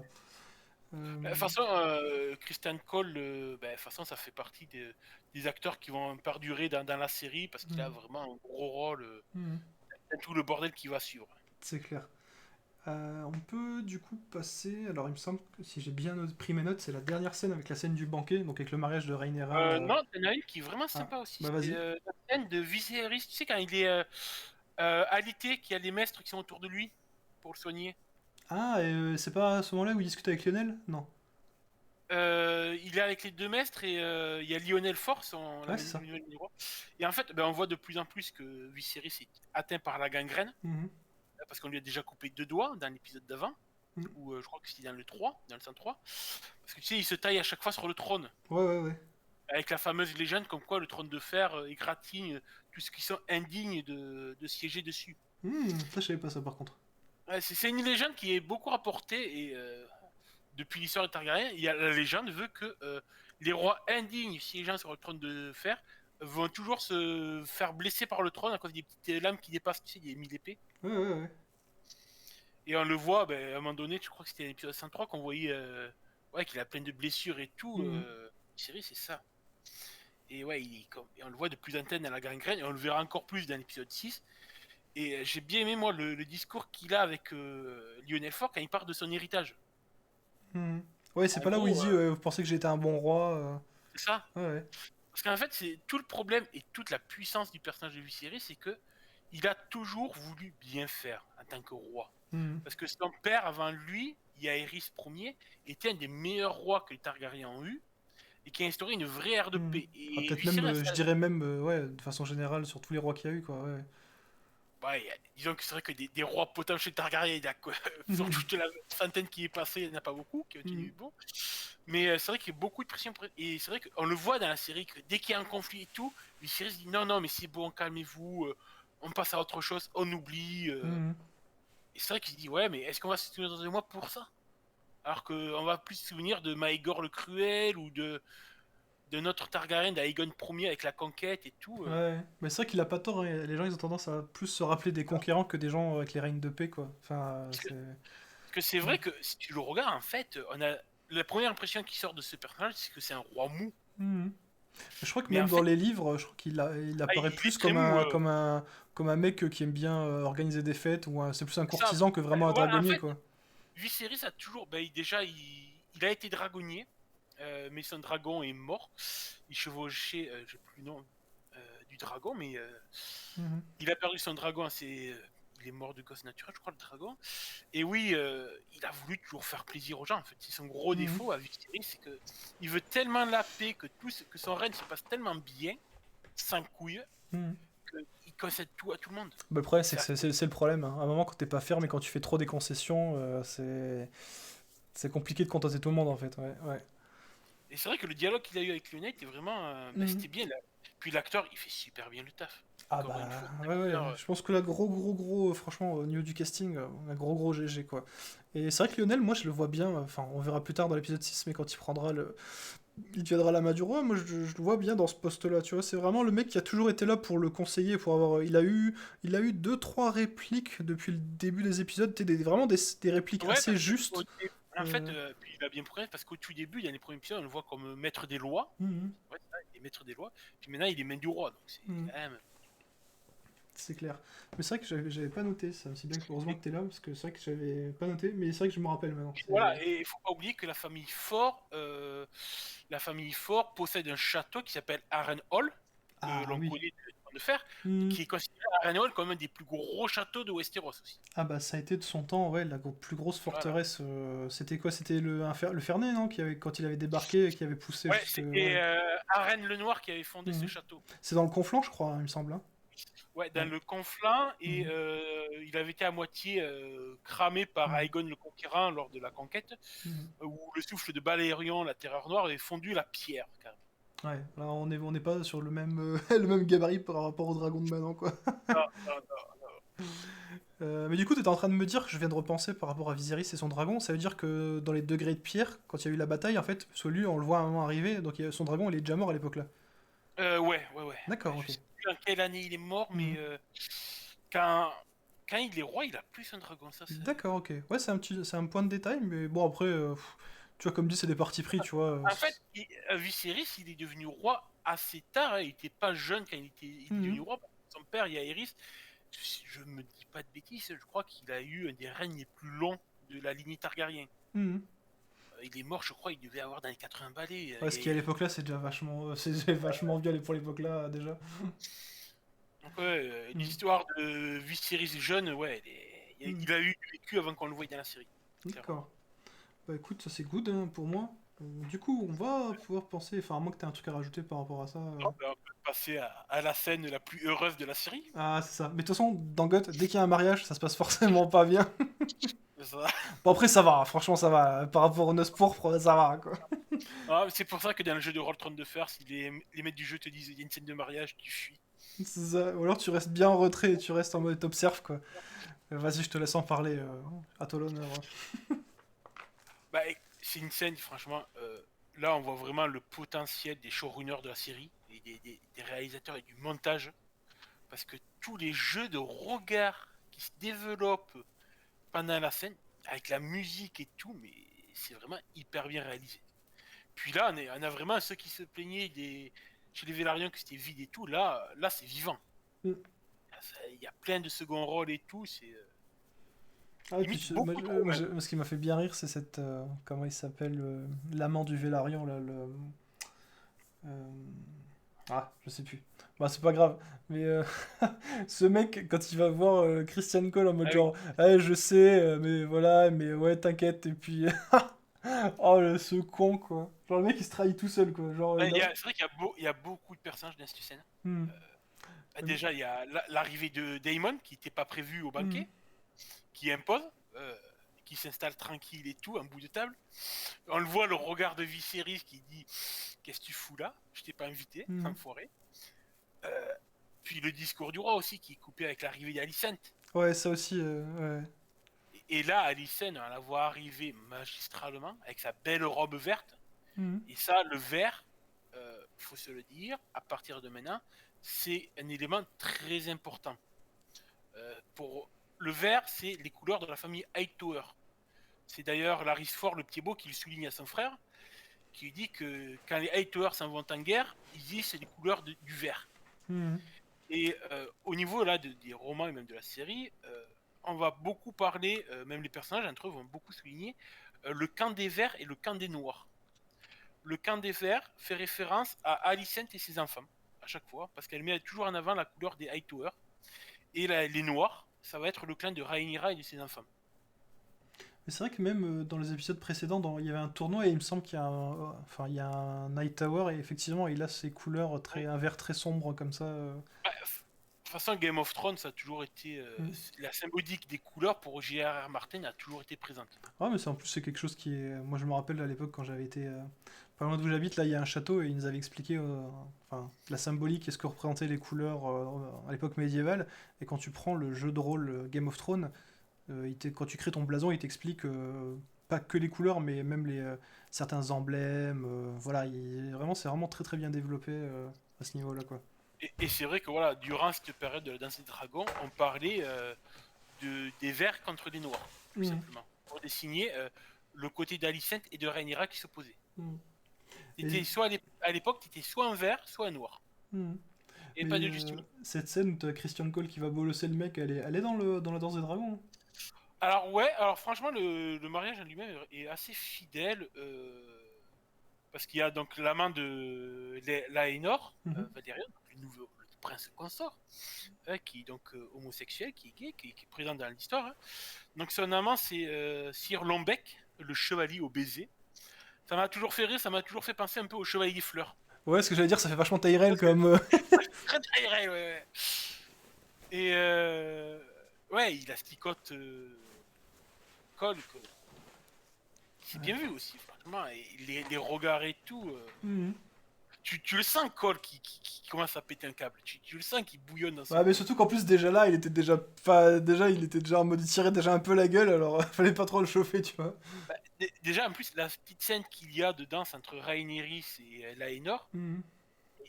De toute façon, Christian Cole, de toute façon, ça fait partie des acteurs qui vont perdurer dans la série parce qu'il a
hmm,
vraiment un gros rôle
hmm,
dans tout le bordel qui va suivre.
c'est clair. On peut du coup passer. Alors, il me semble que si j'ai bien pris mes notes, c'est la dernière scène avec la scène du banquet, donc avec le mariage de Rhaenyra.
Non, il y en a une qui est vraiment
Ah,
sympa aussi.
bah
C'est
vas-y.
la scène de Viserys. Tu sais, quand il est alité, qu'il y a les maîtres qui sont autour de lui pour le soigner.
Ah, c'est pas à ce moment-là où il discute avec Lionel? Non.
Il est avec les deux maîtres et il y a Lionel Force,
Ouais, c'est ça.
nouvelle roi. Et en fait, on voit de plus en plus que Viserys est atteint par la gangrène.
Mhm,
Parce qu'on lui a déjà coupé 2 doigts dans l'épisode d'avant,
mhm.
ou je crois que c'était dans le 3, dans le 103. Parce que tu sais, il se taille à chaque fois sur le trône,
Ouais, ouais, ouais.
avec la fameuse légende comme quoi le trône de fer égratigne tout ce qui sont indignes de siéger dessus.
Ça, je savais pas ça par contre.
Ouais, c'est une légende qui est beaucoup rapportée, et depuis l'histoire de Targaryen, la légende veut que les rois indignes siégeant sur le trône de fer vont toujours se faire blesser par le trône à cause des petites lames qui dépassent, tu sais, des 1000 épées.
Ouais, ouais, ouais.
Et on le voit, à un moment donné, je crois que c'était l'épisode 103 qu'on voyait ouais, qu'il a plein de blessures et tout.
Mhm.
Série, c'est ça. Et ouais, et on le voit de plus en plus dans la gangrène, et on le verra encore plus dans l'épisode 6. Et j'ai bien aimé, moi, le discours qu'il a avec Lionel Fort quand il parle de son héritage.
Mhm. Ouais, c'est
En
pas là où il
gros,
dit vous pensez que j'ai été un bon roi.
c'est ça.
Ouais, ouais.
Parce qu'en fait, c'est tout le problème et toute la puissance du personnage de Viserys, c'est que il a toujours voulu bien faire en tant que roi.
Mhm.
Parce que son père, avant lui, Yaéris Ier, était un des meilleurs rois que les Targaryens ont eu et qui a instauré une vraie ère de
Mhm.
paix.
Ah,
Et
peut-être même,
Viserys,
je dirais même, ouais, de façon générale, sur tous les rois qu'il y a eu, quoi. Ouais.
ouais, disons que c'est vrai que des rois potentiels Targaryens, il y a quoi, sur
Mhm.
toute la centaine qui est passée, il n'y en a pas beaucoup qui ont
Mhm.
tenu bon. Mais c'est vrai qu'il y a beaucoup de pression. Et c'est vrai qu'on le voit dans la série que dès qu'il y a un conflit et tout, Viserys dit non, non, mais c'est bon, calmez-vous, on passe à autre chose, on oublie.
Mhm.
Et c'est vrai qu'il se dit ouais, mais est-ce qu'on va se souvenir de moi pour ça? Alors qu'on va plus se souvenir de Maegor le Cruel ou de de notre Targaryen, d'Aegon Ier avec la conquête et tout.
Ouais, mais c'est vrai qu'il a pas tort, hein. Les gens ils ont tendance à plus se rappeler des conquérants que des gens avec les règnes de paix, quoi. Enfin,
Parce que,
c'est.
parce que c'est vrai que si tu le regardes, en fait, on a la première impression qui sort de ce personnage, c'est que c'est un roi mou.
Mhm. Je crois que
Mais en
même dans
fait,
les livres, je crois il
il
apparaît
est
plus
très mou.
comme un mec qui aime bien organiser des fêtes, ou c'est plus un
Ça,
courtisan que vraiment un
ouais, en
dragonnier,
fait,
quoi.
Viserys a toujours. Déjà, il a été dragonnier, mais son dragon est mort. Il chevauchait, j'ai plus le nom du dragon, mais
Mhm.
il a perdu son dragon. Il est mort de cause naturelle, je crois, le dragon. Et oui, il a voulu toujours faire plaisir aux gens. En fait, c'est son gros
Mhm.
défaut à Viserys, c'est que il veut tellement la paix, que son règne se passe tellement bien, sans couilles,
Mhm.
qu'il concède tout à tout le monde.
Bah, le problème, c'est que
Ça-
c'est le problème, hein. À un moment, quand t'es pas ferme et quand tu fais trop des concessions, c'est compliqué de contenter tout le monde, en fait. Ouais, ouais.
Et c'est vrai que le dialogue qu'il a eu avec Lionel était vraiment,
Mhm.
c'était bien. Là. Puis l'acteur, il fait super bien le taf.
Ah
Encore
bah
une fois,
ouais, ouais,
acteur,
je pense que là gros franchement au niveau du casting un gros GG quoi. Et c'est vrai que Lionel, moi je le vois bien, enfin on verra plus tard dans l'épisode 6, mais quand il deviendra la main du roi, moi je le vois bien dans ce poste-là, tu vois, c'est vraiment le mec qui a toujours été là pour le conseiller, pour avoir il a eu deux trois répliques depuis le début des épisodes, vraiment des répliques
ouais,
assez
parce que
justes.
en fait,
euh,
puis il a bien pris parce qu'au tout début, dans les premiers épisodes, on le voit comme maître des lois.
mhm,
Ouais, ça, il est maître des lois. Puis maintenant, il est maître du roi. Donc c'est
mhm.
quand même.
C'est clair. Mais c'est vrai que j'avais pas noté ça. C'est bien que heureusement
Et
que t'es là, parce que c'est vrai que j'avais pas noté, mais c'est vrai que je me rappelle maintenant.
puis voilà, et il faut pas oublier que la famille Fort possède un château qui s'appelle Harrenhal, que
Ah
l'on
oui.
connaît de Trône de Fer, et
Hmm.
qui est considéré Harrenhal comme un des plus gros châteaux de Westeros aussi.
Ah bah ça a été de son temps, ouais, la plus grosse
Voilà.
forteresse. C'était quoi? C'était le Fernet, non? Quand il avait débarqué et qui avait poussé
Ouais,
jusque.
c'était
Ouais.
Arène le Noir qui avait fondé ce
Mhm.
château.
C'est dans le Conflent, je crois, hein, il me semble, hein.
Ouais, dans
Ouais.
le Conflent, et
Mhm.
il avait été à moitié cramé par
Mhm.
Aegon le Conquérant lors de la conquête,
Mhm.
où le souffle de Balérion, la terreur noire, avait fondu la pierre, carrément.
Ouais, là on n'est pas sur le même, le même gabarit par rapport au dragon de maintenant, quoi.
Ah, ah, ah.
Mais du coup, t'étais en train de me dire que je viens de repenser par rapport à Viserys et son dragon. Ça veut dire que dans les degrés de pierre, quand il y a eu la bataille, en fait, parce que lui, on le voit à un moment arriver, donc son dragon, il est déjà mort à l'époque là.
Ouais.
D'accord,
Je
ok.
sais plus en quelle année il est mort, mais
Mhm.
quand, quand il est roi, il a plus un dragon. Ça, c'est.
D'accord, ok. Ouais, c'est un point de détail, mais bon, après, tu vois, comme dit, c'est des partis pris, tu vois.
En fait, Viserys, il est devenu roi assez tard. Hein. Il n'était pas jeune quand il est
Mhm.
devenu roi. Son père, Yaéris, si je me dis pas de bêtises, je crois qu'il a eu un des règnes les plus longs de la lignée Targaryen.
Mhm.
Il est mort, je crois, il devait avoir dans les 80 balais,
Ouais, ce qui à
Yaéris.
l'époque là, c'est déjà vachement, c'est déjà vachement vieux pour l'époque là, déjà.
Donc, ouais,
Mhm.
l'histoire de Viserys jeune, ouais,
Mhm.
il a eu du vécu avant qu'on le voie dans la série, clairement.
D'accord. Bah écoute, ça c'est good hein, pour moi. Du coup, on va pouvoir penser, enfin, à moins que t'aies un truc à rajouter par rapport à ça.
Non, ben, on peut passer à la scène la plus heureuse de la série.
Ah, c'est ça. Mais de toute façon, dans GOT, dès qu'il y a un mariage, ça se passe forcément pas bien.
C'est ça.
Bon, après, ça va, franchement, ça va. Par rapport aux noces pourpres, ça va, quoi.
Ah, c'est pour ça que dans le jeu de rôle Trône de Fer, si les maîtres du jeu te disent il y a une scène de mariage, tu fuis.
C'est ça. Ou alors tu restes bien en retrait, tu restes en mode observe, quoi. Vas-y, je te laisse en parler. À toi l'honneur, hein.
Bah, c'est une scène, franchement, là on voit vraiment le potentiel des showrunners de la série, et des réalisateurs et du montage, parce que tous les jeux de regard qui se développent pendant la scène, avec la musique et tout, mais c'est vraiment hyper bien réalisé. Puis là, on a vraiment ceux qui se plaignaient chez les Vélariens que c'était vide et tout, là c'est vivant.
Mm.
Il y a plein de second rôles et tout, c'est
Ah, et puis,
limite beaucoup trop
moi,
même.
ce qui m'a fait bien rire, c'est cette. Comment il s'appelle l'amant du Vélarion, là, euh, Ah, je sais plus. Bah, c'est pas grave. Mais ce mec, quand il va voir Christian Cole en mode
Ah oui.
genre, ah, je sais, mais voilà, mais ouais, t'inquiète. Et puis, oh, ce con, quoi. Genre, le mec, il se trahit tout seul, quoi. Genre,
C'est vrai qu'il y a beaucoup de personnages dans cette scène.
Hmm.
Déjà, il y a l'arrivée de Daemon qui n'était pas prévu au
Hmm.
banquet, qui impose, euh, qui s'installe tranquille et tout, un bout de table. On le voit, le regard de Viserys qui dit qu'est-ce que tu fous là? Je t'ai pas invité,
Hmm.
enfoiré. Euh, Puis le discours du roi aussi qui est coupé avec l'arrivée d'Alicent.
Ouais, ça aussi, ouais.
Et là, Alicent, on la voit arriver magistralement avec sa belle robe verte.
Hmm.
Et ça, le vert, il faut se le dire, à partir de maintenant, c'est un élément très important. Pour le vert, c'est les couleurs de la famille Hightower. C'est d'ailleurs Larry Ford, le petit beau, qui le souligne à son frère, qui dit que quand les Hightower s'en vont en guerre, ils disent c'est les couleurs du vert.
Mhm.
Et au niveau là des romans et même de la série, on va beaucoup parler, même les personnages entre eux vont beaucoup souligner le camp des verts et le camp des noirs. Le camp des verts fait référence à Alicent et ses enfants à chaque fois, parce qu'elle met toujours en avant la couleur des Hightower. Et les noirs, ça va être le clan de Rhaenyra et de ses enfants.
Mais c'est vrai que même dans les épisodes précédents, il y avait un tournoi et il me semble qu'il y a enfin, il y a un Night Tower et effectivement il a ses couleurs
Ouais.
un vert très sombre comme ça.
Bah, de toute façon, Game of Thrones, ça a toujours été.
Mm.
La symbolique des couleurs pour J.R.R. Martin a toujours été présente.
Ah mais c'est en plus c'est quelque chose qui est. Moi je me rappelle à l'époque quand j'avais été pas loin d'où j'habite, là il y a un château et ils nous avaient expliqué enfin, la symbolique et ce que représentaient les couleurs à l'époque médiévale. Et quand tu prends le jeu de rôle Game of Thrones, quand tu crées ton blason, il t'explique pas que les couleurs, mais même certains emblèmes. Voilà, vraiment, c'est vraiment très très bien développé à ce niveau-là, quoi.
Et c'est vrai que voilà, durant cette période de la danse des dragons, on parlait des verts contre les noirs, tout
Mhm.
simplement. Pour dessiner le côté d'Alicent et de Rhaenyra qui s'opposaient.
Mhm.
T'étais
Et,
soit à l'époque, tu étais soit un vert, soit un noir.
mhm.
Et
Mais
pas de juste milieu.
cette scène où t'as Christian Cole qui va bolosser le mec, elle est dans la danse des dragons, hein.
Alors ouais, alors franchement, le mariage en lui-même est assez fidèle. Parce qu'il y a donc l'amant de Laénor,
Mhm.
Valérian, le nouveau le prince consort, qui est donc homosexuel, qui est gay, qui est présent dans l'histoire. Hein. Donc son amant, c'est Sir Lombec, le chevalier au baiser. Ça m'a toujours fait rire, ça m'a toujours fait penser un peu au chevalier des fleurs.
Ouais, ce que j'allais dire, ça fait vachement Tyrell
Parce que
comme.
très très vrai, ouais, ouais. Et ouais, il a ce ticote Cole, c'est bien vu aussi, franchement. Et les regards et tout.
Mhm.
Tu le sens, Cole, qui commence à péter un câble. Tu le sens qui bouillonne dans son
Ouais, mais
coin.
surtout qu'en plus, déjà là, il était déjà. Enfin, déjà, il était déjà en mode il tirait déjà un peu la gueule, alors fallait pas trop le chauffer, tu vois.
Bah, déjà, en plus, la petite scène qu'il y a de danse entre Rhaenyra et Laenor,
Mhm.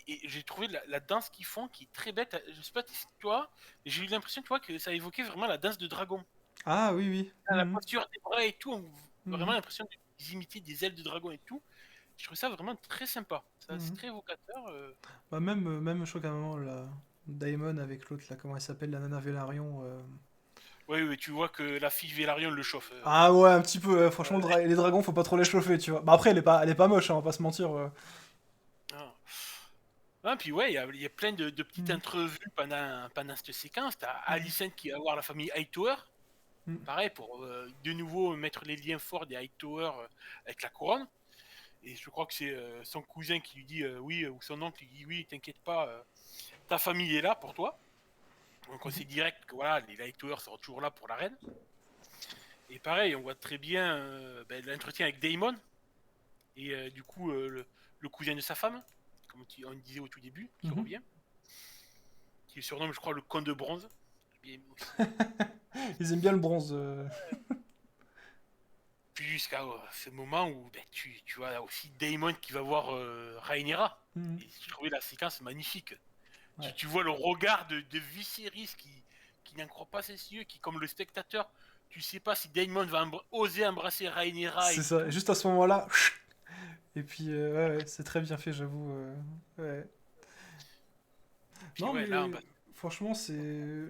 et j'ai trouvé la danse qu'ils font qui est très bête. Je sais pas si toi, mais j'ai eu l'impression, tu vois, que ça évoquait vraiment la danse de dragon.
Ah oui, oui.
La
Mhm.
posture des bras et tout, on a vraiment
Mhm.
l'impression d'imiter des ailes de dragon et tout. Je trouve ça vraiment très sympa. C'est
Mhm.
très évocateur.
Bah même, je crois qu'à un moment, là, Daemon avec l'autre, là, comment elle s'appelle, la nana Velaryon.
Oui, oui, tu vois que la fille Velaryon le chauffe.
Ah ouais, un petit peu, franchement,
Euh,
les dragons, faut pas trop les chauffer, tu vois. Bah après, elle est pas moche, hein, on va pas se mentir.
ah. Ah, puis ouais, il y a plein de petites
Mhm.
entrevues pendant cette séquence. T'as
Mhm.
Alicent qui va voir la famille Hightower,
Mhm.
pareil, pour de nouveau mettre les liens forts des Hightower avec la couronne. Et je crois que c'est son cousin qui lui dit oui, ou son oncle qui dit oui, t'inquiète pas, ta famille est là pour toi. Donc on sait direct que voilà, les Hightower seront toujours là pour la reine. Et pareil, on voit très bien l'entretien avec Daemon, et du coup le cousin de sa femme, comme on disait au tout début, qui
Mhm.
revient, qui surnomme, je crois, le comte de bronze. Bien aimé aussi.
Ils aiment bien le bronze.
Puis jusqu'à ce moment où tu vois aussi Daemon qui va voir Rhaenyra.
Mhm.
Et je trouvais la séquence magnifique.
Ouais.
Tu vois le regard de Viserys qui n'en croit pas ses yeux, qui, comme le spectateur, tu sais pas si Daemon va oser embrasser Rhaenyra
C'est
et
ça, et
tout.
juste à ce moment-là, et puis, ouais, ouais, c'est très bien fait, j'avoue. Ouais.
Puis
Non,
ouais, là,
mais franchement, j'ai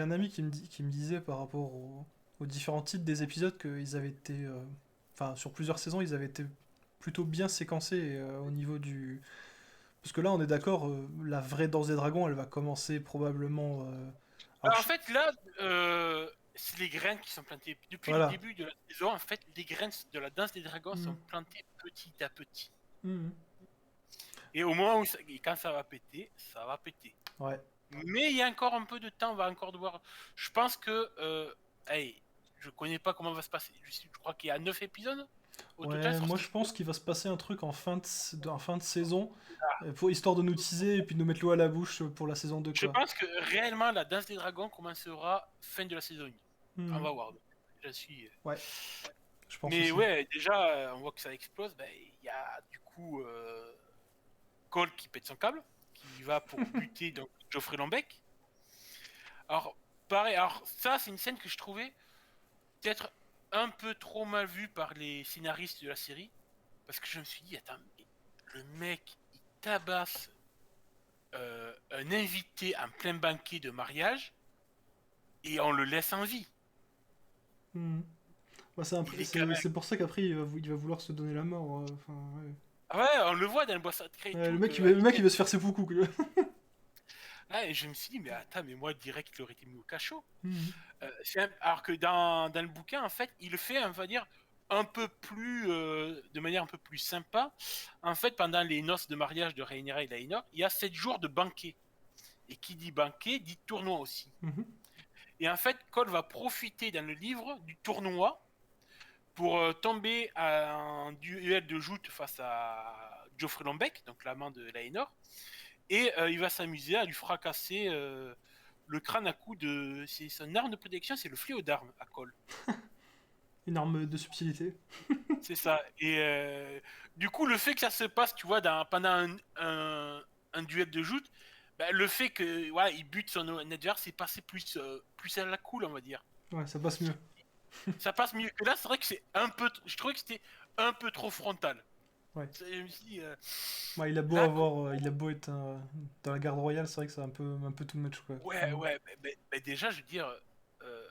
un ami qui me disait par rapport aux différents titres des épisodes qu'ils avaient été. Enfin, sur plusieurs saisons, ils avaient été plutôt bien séquencés au niveau du. Parce que là, on est d'accord, la vraie danse des dragons, elle va commencer probablement. Alors,
alors, en fait, là, c'est les graines qui sont plantées. Depuis le
voilà.
début de la saison, en fait, les graines de la danse des dragons
Mhm.
sont plantées petit à petit.
Mhm.
Et au moment où et quand ça va péter, ça va péter.
Ouais.
Mais il y a encore un peu de temps, on va encore devoir. Je pense que. Hey, je connais pas comment va se passer. Je crois qu'il y a 9 épisodes au total
Ouais,
sur
moi
cette
je
saison.
pense qu'il va se passer un truc en fin de saison, histoire de nous teaser et puis de nous mettre l'eau à la bouche pour la saison 2
Je
quoi.
pense que réellement la danse des dragons commencera fin de la saison 1. On
Mhm.
va voir. Je suis.
Ouais, je pense
Mais
aussi.
ouais, déjà, on voit que ça explose. Ben, il y a du coup Cole qui pète son câble, qui va pour buter donc Geoffrey Lambek. Alors, pareil, alors ça, c'est une scène que je trouvais peut-être un peu trop mal vue par les scénaristes de la série, parce que je me suis dit, attends, le mec, il tabasse un invité en plein banquet de mariage, et on le laisse en vie.
Bah, c'est pour ça qu'après il va vouloir se donner la mort. Enfin, ouais.
Ah ouais, on le voit dans le bois sacré et
Ouais,
tout.
le mec il va se faire ses poucous.
Ah, et je me suis dit, mais attends, mais moi, direct, il aurait été mis au cachot.
Mhm.
Alors que dans le bouquin, en fait, il le fait, on va dire, un peu plus, de manière un peu plus sympa. En fait, pendant les noces de mariage de Rhaenyra et Laenor, il y a 7 jours de banquet. Et qui dit banquet, dit tournoi aussi.
Mhm.
Et en fait, Cole va profiter dans le livre du tournoi pour tomber à un duel de joute face à Geoffrey Lambek, donc l'amant de Laenor. Et il va s'amuser à lui fracasser le crâne à coups de... C'est son arme de prédilection, c'est le fléau d'armes à Cole.
Une arme de subtilité.
C'est ça. Et du coup, le fait que ça se passe, tu vois, pendant un duel de joute, bah, le fait que voilà, il bute son adversaire, c'est passé plus à la cool, on va dire.
Ouais, ça passe mieux.
Ça passe mieux que là, c'est vrai que c'est un peu... Je trouvais que c'était un peu trop frontal.
Ouais.
Je me suis dit,
Ouais, il a beau
là,
avoir, il a beau être dans la garde royale, c'est vrai que c'est un peu too much quoi.
ouais, mais déjà, je veux dire, euh,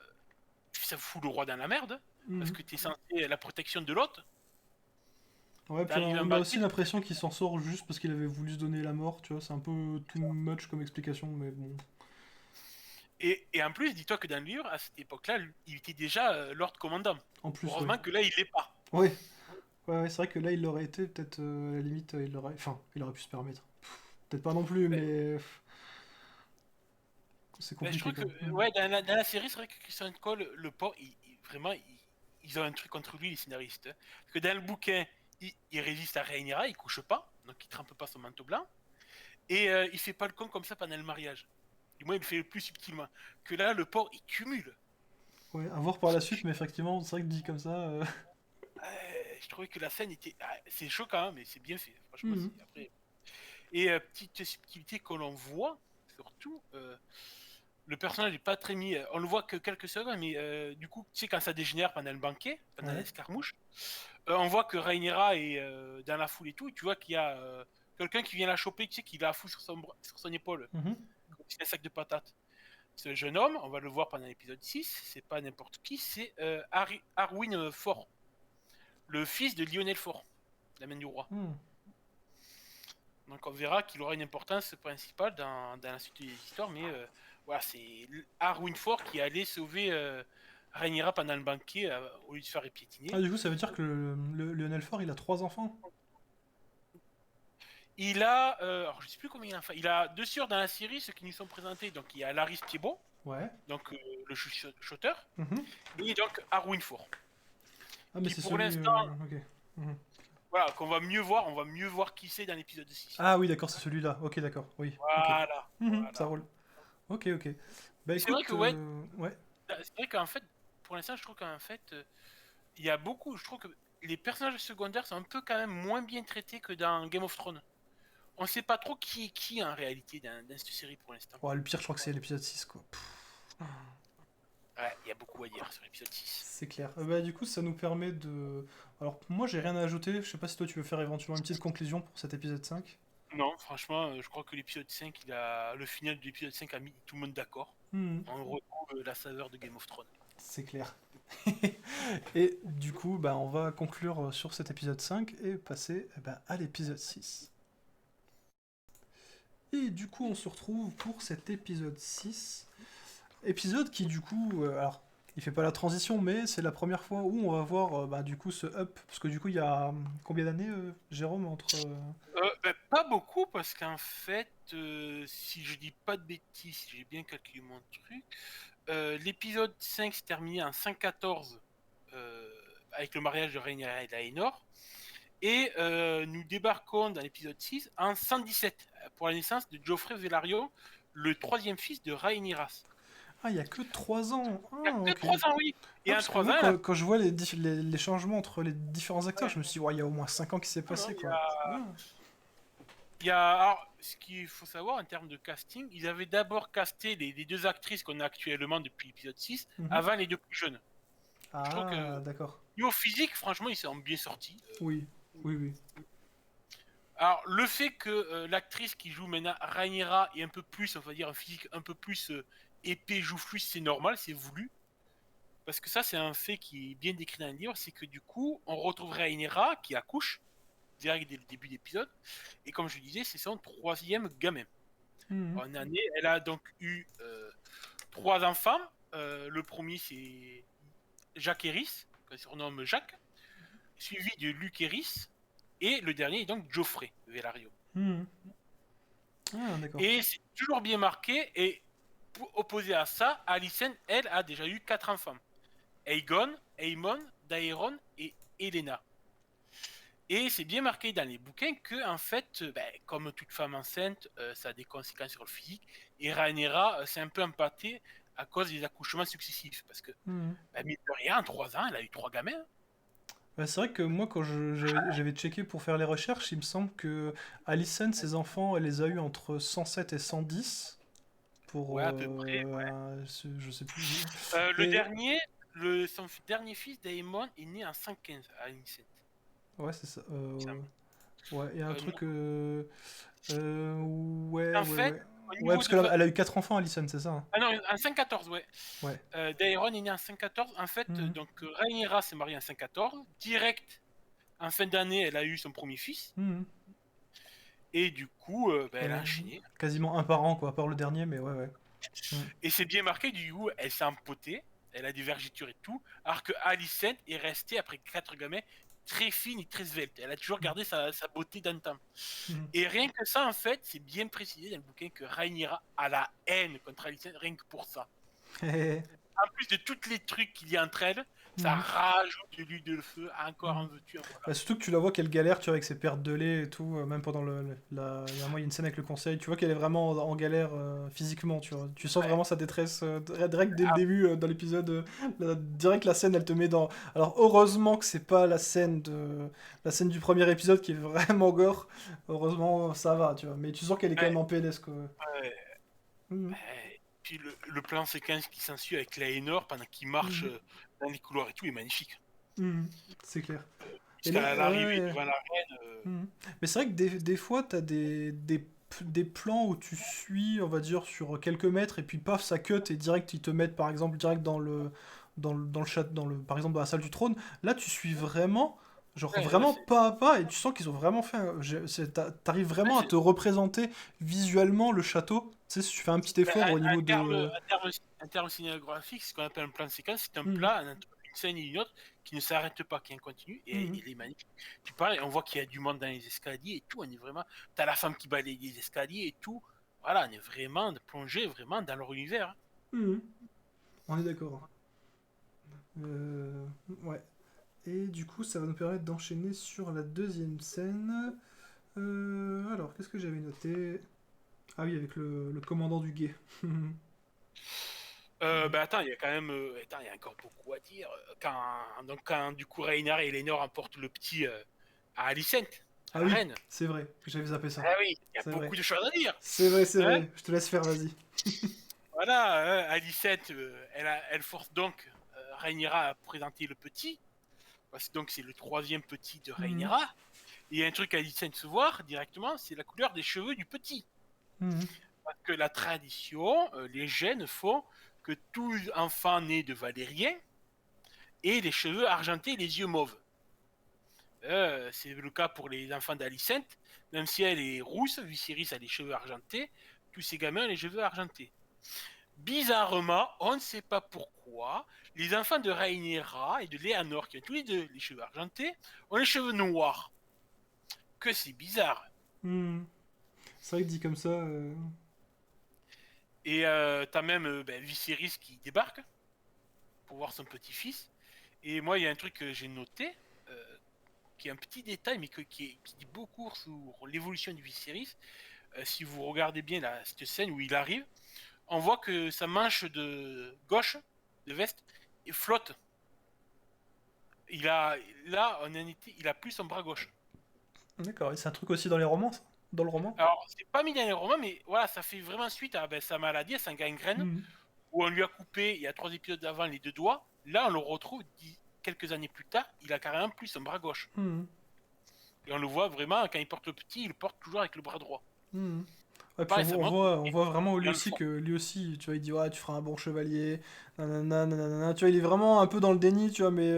ça fout le roi dans la merde, parce
Mhm.
que t'es censé la protection de l'autre.
Ouais, puis
T'arrives un
on a aussi
banquet,
l'impression qu'il s'en sort juste parce qu'il avait voulu se donner la mort, tu vois, c'est un peu too much comme explication, mais bon.
et en plus, dis-toi que dans le livre, à cette époque-là, il était déjà Lord Commandant.
En plus, ouais.
Heureusement que là, il l'est pas.
Ouais, ouais, c'est vrai que là, il l'aurait été, peut-être, à la limite, il l'aurait... Enfin, il aurait pu se permettre. Peut-être pas non plus,
Mais,
mais... C'est
mais je
compliqué,
trouve
quoi.
que, ouais, dans la série, c'est vrai que Christian Cole, le port, vraiment, ils ont un truc contre lui, les scénaristes. Hein. Parce que dans le bouquin, il résiste à Rhaenyra, il couche pas, donc il trempe pas son manteau blanc, et il fait pas le con comme ça pendant le mariage. Du moins, il le fait le plus subtilement. Que là, le port, il cumule.
Ouais, à voir par la suite, mais effectivement, c'est vrai que dit comme ça...
Je trouvais que la scène était. C'est choquant, hein, mais c'est bien fait. Franchement,
Mhm.
après. Et petite subtilité que l'on voit, surtout, le personnage n'est pas très mis. On le voit que quelques secondes, mais du coup, tu sais, quand ça dégénère pendant le banquet, pendant
Ouais.
l'escarmouche, on voit que Rhaenyra est dans la foule et tout, et tu vois qu'il y a quelqu'un qui vient la choper, tu sais, qui la fout sur son épaule,
Mhm.
comme si c'était un sac de patates. Ce jeune homme, on va le voir pendant l'épisode 6, c'est pas n'importe qui, c'est Arwyn Fort, le fils de Lionel Fort, la main du roi.
Mhm.
Donc on verra qu'il aura une importance principale dans la suite des histoires, mais voilà, c'est Arwyn Fort qui allait sauver Rhaenyra pendant le banquet au lieu de se faire
Ah,
épiétiner.
du coup, ça veut dire que le Lionel Fort, il a 3 enfants?
Il a, alors je sais plus combien il a 2 sœurs dans la série, ceux qui nous sont présentés. Donc il y a Larys Thibault,
Ouais.
donc le chuchoteur,
Mhm.
et donc Arwyn Fort,
Ah, mais
qui
c'est
pour
celui...
l'instant,
Ok. Mhm.
voilà, qu'on va mieux voir, on va mieux voir qui c'est dans l'épisode 6.
Ah oui, d'accord, c'est celui-là. Ok, d'accord, oui. Ok.
Voilà,
Mhm, ça
voilà.
roule. Ok, ok. Bah
Et c'est vrai
écoute,
que ouais,
ouais.
c'est vrai qu'en fait, pour l'instant, je trouve qu'en fait, il y a beaucoup. Je trouve que les personnages secondaires sont un peu quand même moins bien traités que dans Game of Thrones. On sait pas trop qui est qui en réalité dans cette série pour l'instant.
Oh, le pire, je crois que c'est l'épisode 6 quoi.
Ouais, il y a beaucoup à dire sur l'épisode 6.
C'est clair. Bah du coup, ça nous permet de... Alors, moi, j'ai rien à ajouter. Je sais pas si toi, tu veux faire éventuellement une petite conclusion pour cet épisode 5.
Non, franchement, je crois que l'épisode 5, le final de l'épisode 5 a mis tout le monde d'accord.
Mhm,
On retrouve la saveur de Game of Thrones.
c'est clair. Et du coup, bah, on va conclure sur cet épisode 5 et passer bah, à l'épisode 6. Et du coup, on se retrouve pour cet épisode 6. Épisode qui, du coup, alors, il fait pas la transition, mais c'est la première fois où on va voir, bah, du coup, ce up. Parce que, du coup, il y a combien d'années, Jérôme, entre.
Pas beaucoup, parce qu'en fait, si je dis pas de bêtises, si j'ai bien calculé mon truc, l'épisode 5 s'est terminé en 114 avec le mariage de Rhaenyra et d'Aenor. Et nous débarquons dans l'épisode 6 en 117 pour la naissance de Geoffrey Velaryon, le troisième fils de Rhaenyra.
Ah, il y a que 3 ans.
Il y a
Ah,
que
ok.
3 ans, oui.
Ah,
Et en
parce que
3
moi,
ans,
quand je vois les changements entre les différents acteurs,
ouais,
je me suis dit, ouais, il y a au moins 5 ans qui s'est
non,
passé, quoi. Ah.
Alors, ce qu'il faut savoir en termes de casting, ils avaient d'abord casté les deux actrices qu'on a actuellement depuis l'épisode 6,
Mhm.
avant les deux plus jeunes. Je trouve
Ah,
que,
d'accord.
niveau physique, franchement, ils sont bien sortis.
Oui, oui, oui.
Alors, le fait que l'actrice qui joue maintenant Rhaenyra est un peu plus, on va dire, un physique un peu plus épais, joufflu, c'est normal, c'est voulu. Parce que ça, c'est un fait qui est bien décrit dans le livre, c'est que du coup, on retrouve Rhaenyra qui accouche, direct dès le début d'épisode. Et comme je disais, c'est son troisième gamin.
Mhm.
En année, elle a donc eu trois enfants. Le premier, c'est Jacques Eris, qu'on surnomme Jacques, suivi de Luc Eris, et le dernier est donc Geoffrey Vellario.
Mhm. Ah, d'accord.
Et c'est toujours bien marqué, et pour opposer à ça, Alicent, elle, a déjà eu quatre enfants. Aegon, Aemon, Daeron et Elena. Et c'est bien marqué dans les bouquins que, en fait, comme toute femme enceinte, ça a des conséquences sur le physique. Et Rhaenyra s'est un peu empâtée à cause des accouchements successifs. Parce que,
Mhm.
mine de rien, en 3 ans, elle a eu trois gamins.
Bah, c'est vrai que moi, quand j'avais checké pour faire les recherches, il me semble que Alicent, ses enfants, elle les a eu entre 107 et 110 pour,
Ouais, à peu près.
je sais plus.
Le
Et
dernier, son dernier fils, Daemon, est né en 115 à Alicent.
ouais, c'est ça.
Il
Ouais, il y a un
moi,
truc. Ouais,
en
ouais,
fait,
ouais.
au
Ouais,
niveau
parce
de.
qu'elle elle a eu 4 enfants, Alicent, c'est ça, hein?
Ah non, en 114, ouais.
Ouais.
Daeron est né en 114. En fait,
Mhm.
donc Rhaenyra s'est mariée en 114. Direct, en fin d'année, elle a eu son premier fils.
Mhm.
Et du coup, elle a
Ouais.
enchaîné.
Quasiment un par an, quoi, à part le dernier, mais ouais, ouais. Mhm.
Et c'est bien marqué, du coup, elle s'est empotée. Elle a des vergetures et tout. Alors que Alicent est restée, après 4 gamins, très fine et très svelte. Elle a toujours gardé sa beauté d'antan.
Mhm.
Et rien que ça, en fait, c'est bien précisé dans le bouquin que Rhaenyra a la haine contre Alicent, rien que pour ça. En plus de tous les trucs qu'il y a entre elles, ça
Mhm.
rajoute de l'huile de feu, encore
Mhm.
un veux-tu, un voilà.
Bah, surtout que tu la vois qu'elle galère, tu vois, avec ses pertes de lait et tout, même pendant il y a un moment, il y a une scène avec le conseil, tu vois qu'elle est vraiment en galère physiquement, tu vois. Tu sens
Ouais.
vraiment sa détresse direct dès le début dans l'épisode. Direct la scène, elle te met dans. Alors heureusement que c'est pas la scène du premier épisode qui est vraiment gore. Heureusement, ça va, tu vois. Mais tu sens qu'elle est quand
Ouais,
même en PLS, quoi.
ouais,
Mhm.
ouais. Puis le plan séquence qui s'ensuit avec Laénor pendant qu'il marche
Mhm.
dans les couloirs et tout est magnifique.
Mhm. C'est clair. Et là,
Jusqu'à l'arrivée
ouais.
devant la reine.
Mhm. Mais c'est vrai que des fois, t'as des plans où tu suis, on va dire, sur quelques mètres, et puis paf, ça cut, et direct, ils te mettent, par exemple, direct dans le chat, par exemple, dans la salle du trône. Là, tu suis vraiment, genre,
Ouais, là,
vraiment pas à pas, et tu sens qu'ils ont vraiment fait. T'arrives
ouais,
vraiment à te représenter visuellement le château. Tu sais, si tu fais un petit effort au niveau de.
un terme cinématographique, ce qu'on appelle un plan de séquence, c'est un
Mhm.
plat entre une scène et une autre qui ne s'arrête pas, qui est continu et
Mhm.
il est magnifique. Puis pareil, on voit qu'il y a du monde dans les escaliers et tout. On est vraiment. T'as la femme qui balaye les escaliers et tout. Voilà, on est vraiment plongé vraiment dans leur univers, hein.
Mhm. On est d'accord. Ouais. Et du coup, ça va nous permettre d'enchaîner sur la deuxième scène. Alors, qu'est-ce que j'avais noté? Ah oui, avec le commandant du guet.
Attends, il y a quand même, attends, il y a encore beaucoup à dire. Quand du coup Reinhard et Eleanor emportent le petit à Alicent, à
Ah
la
oui,
reine.
c'est vrai, j'avais zappé ça.
Ah oui, il y a
C'est vrai.
beaucoup de choses à dire.
C'est vrai, c'est
Hein.
vrai. Je te laisse faire, vas-y.
Voilà, Alicent, elle force donc Rhaenyra à présenter le petit, parce que donc c'est le troisième petit de
Mhm,
Rhaenyra. Et il y a un truc à Alicent se voir directement, c'est la couleur des cheveux du petit.
mhm,
Parce que la tradition, les gènes font que tout enfant né de Valérien ait les cheveux argentés et les yeux mauves. C'est le cas pour les enfants d'Alicent, même si elle est rousse, Viserys a les cheveux argentés, tous ses gamins ont les cheveux argentés. Bizarrement, on ne sait pas pourquoi, les enfants de Rhaenyra et de Léanor, qui ont tous les deux les cheveux argentés, ont les cheveux noirs. Que c'est bizarre.
mhm. C'est vrai que dit comme ça.
Et t'as même Viserys qui débarque pour voir son petit-fils. Et moi, il y a un truc que j'ai noté, euh, qui est un petit détail, mais qui dit beaucoup sur l'évolution du Viserys. Si vous regardez bien cette scène où il arrive, on voit que sa manche de gauche, de veste, flotte. Il a, là, en réalité, il a plus son bras gauche.
D'accord, et c'est un truc aussi dans les romans, ça? dans le roman?
Alors, c'est pas mis dans les romans, mais voilà, ça fait vraiment suite à sa maladie, à sa gangrène,
Mhm.
où on lui a coupé, il y a 3 épisodes d'avant, les 2 doigts. Là, on le retrouve quelques années plus tard, il a carrément plus son bras gauche.
Mhm.
Et on le voit vraiment, quand il porte le petit, il le porte toujours avec le bras droit.
Mhm. Ouais, puis
Pareil, ça montre
on voit vraiment lui
qu'il a le
aussi
fond.
que lui aussi, tu vois, il dit ouais, tu feras un bon chevalier, nanana, nanana. Tu vois, il est vraiment un peu dans le déni, tu vois, mais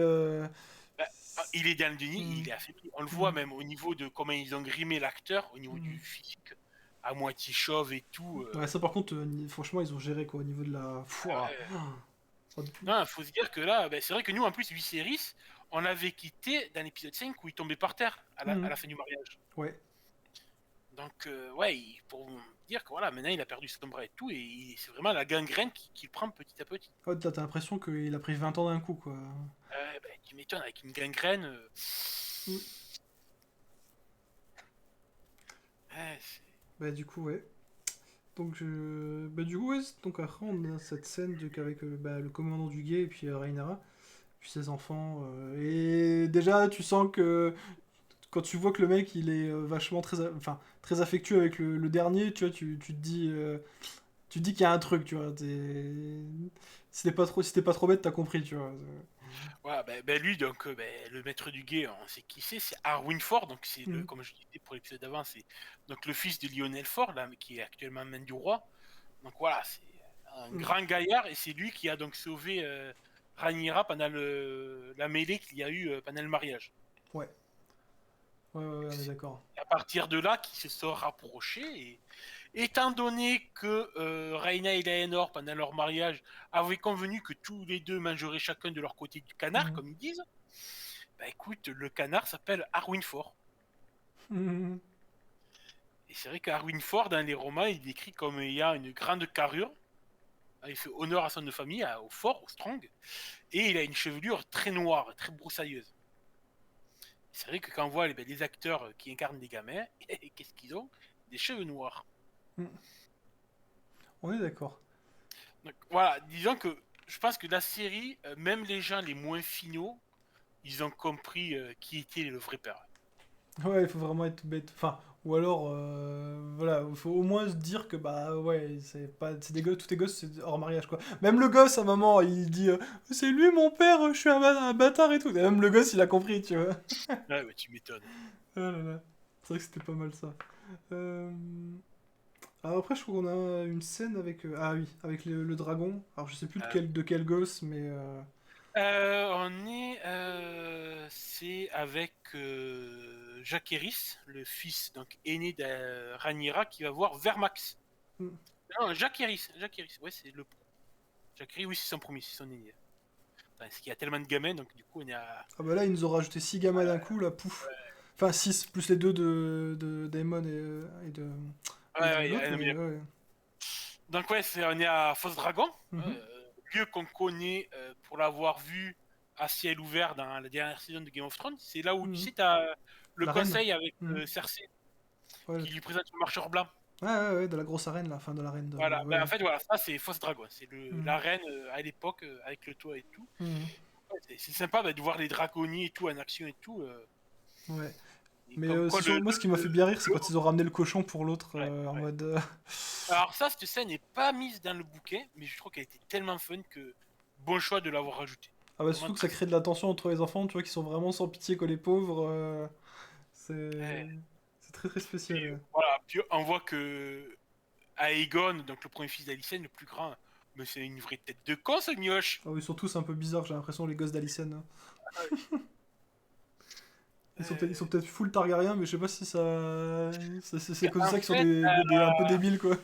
Bah, il est dans le déni,
Mhm.
il est affaibli. On le voit
Mhm.
même au niveau de comment ils ont grimé l'acteur, au niveau du
Mhm.
physique, à moitié chauve et tout.
Ouais, ça par contre, franchement, ils ont géré quoi au niveau de la. Pouah. Oh.
Non, faut se dire que là, c'est vrai que nous, en plus, Viserys, on l'avait quitté dans l'épisode 5 où il tombait par terre à
Mhm.
la fin du mariage.
Ouais.
Donc, ouais, pour dire que voilà, maintenant il a perdu son bras et tout, et c'est vraiment la gangrène qui le prend petit à petit.
Ouais, t'as l'impression qu'il a pris 20 ans d'un coup, quoi.
Tu m'étonnes, avec une gangrène.
Mhm.
Ouais,
Bah, du coup, ouais. Bah, du coup, ouais, donc après, on a cette scène avec bah, le commandant du guet et puis Rhaenyra, puis ses enfants. Et déjà, tu sens que quand tu vois que le mec, il est vachement enfin, très affectueux avec le dernier, tu vois, tu te dis qu'il y a un truc, tu vois. Si t'es pas trop bête, t'as compris, tu vois.
voilà, lui, donc, le maître du guet, on sait qui c'est Arwin Ford, donc c'est
Mhm.
comme je disais pour l'épisode d'avant, c'est donc le fils de Lionel Ford, là, qui est actuellement main du roi. Donc voilà, c'est un
Mhm.
grand gaillard, et c'est lui qui a donc sauvé Rhaenyra pendant la mêlée qu'il y a eu pendant le mariage.
Ouais. Ouais, on est d'accord.
À partir de là, qui se sont rapprochés, et étant donné que Rhaena et Laenor, pendant leur mariage, avaient convenu que tous les deux mangeraient chacun de leur côté du canard,
Mhm.
comme ils disent, bah écoute, le canard s'appelle Arwin Ford.
Mhm.
Et c'est vrai qu'Arwin Ford, dans les romans, il décrit comme ayant une grande carrure. Il fait honneur à son de famille, au fort, au strong. Et il a une chevelure très noire, très broussailleuse. C'est vrai que quand on voit les acteurs qui incarnent des gamins, qu'est-ce qu'ils ont? Des cheveux noirs.
Mhm. On est d'accord.
Donc voilà, disons que je pense que la série, même les gens les moins finaux, ils ont compris qui était le vrai père.
Ouais, il faut vraiment être bête. Enfin, ou alors, voilà, il faut au moins se dire que, bah ouais, c'est des gosses, tous tes gosses, c'est hors mariage, quoi. Même le gosse, à un moment, il dit c'est lui mon père, je suis un bâtard et tout. Et même le gosse, il a compris, tu vois.
Ouais, ouais, tu m'étonnes.
Ah là là. C'est vrai que c'était pas mal ça. Euh, Alors après, je trouve qu'on a une scène avec. Ah oui, avec le dragon. Alors je sais plus
Euh,
de quel gosse, mais.
c'est avec Jaqueris, le fils donc aîné de Rhaenyra, qui va voir Vermax.
Hmm.
Non, Jaqueris, ouais, c'est le pro. Jaqueris, oui, c'est son premier, c'est son aîné. Enfin, parce qu'il y a tellement de gamins, donc du coup, on est à.
Ah bah là, ils nous ont rajouté 6 gamins d'un coup, là, pouf. Enfin, 6 plus les deux de Daemon et de
Ouais,
l'autre,
non,
mais
mais
ouais.
donc ouais, on est à Fosse Dragon,
Mhm.
lieu qu'on connaît pour l'avoir vu à ciel ouvert dans la dernière saison de Game of Thrones. C'est là où tu
Mhm.
sais, t'as le
La reine.
conseil avec
Mhm.
Cersei
Ouais,
qui lui présente le marcheur blanc.
ouais, de la grosse arène, là, fin de l'arène.
Voilà,
Ouais,
en
ouais.
fait, voilà, ça c'est Fosse Dragon, c'est
Mhm.
la reine à l'époque avec le toit et tout.
Mhm.
Ouais, c'est sympa de voir les draconniers et tout en action et tout.
Ouais.
Et
Mais
comme quoi,
c'est sûr, moi, ce qui m'a fait bien rire, c'est
le-
quand ils ont ramené le cochon pour l'autre,
ouais,
en
ouais.
mode.
Alors ça, cette scène n'est pas mise dans le bouquet, mais je trouve qu'elle était tellement fun que bon choix de l'avoir rajouté.
Ah bah
Vraiment
surtout que ça
très.
crée de la tension entre les enfants, tu vois, qui sont vraiment sans pitié que les pauvres.
Ouais.
C'est très très
Puis,
spécial. Ouais.
voilà, puis on voit que Aegon, donc le premier fils d'Alicent, le plus grand, mais c'est une vraie tête de con ce mioche.
Ah oui, surtout c'est un peu bizarre, j'ai l'impression, les gosses d'Alicent, hein. Ils sont
Euh,
peut-être full Targaryen, mais je sais pas si c'est comme
En
ça qu'ils sont
fait,
un peu débiles, quoi.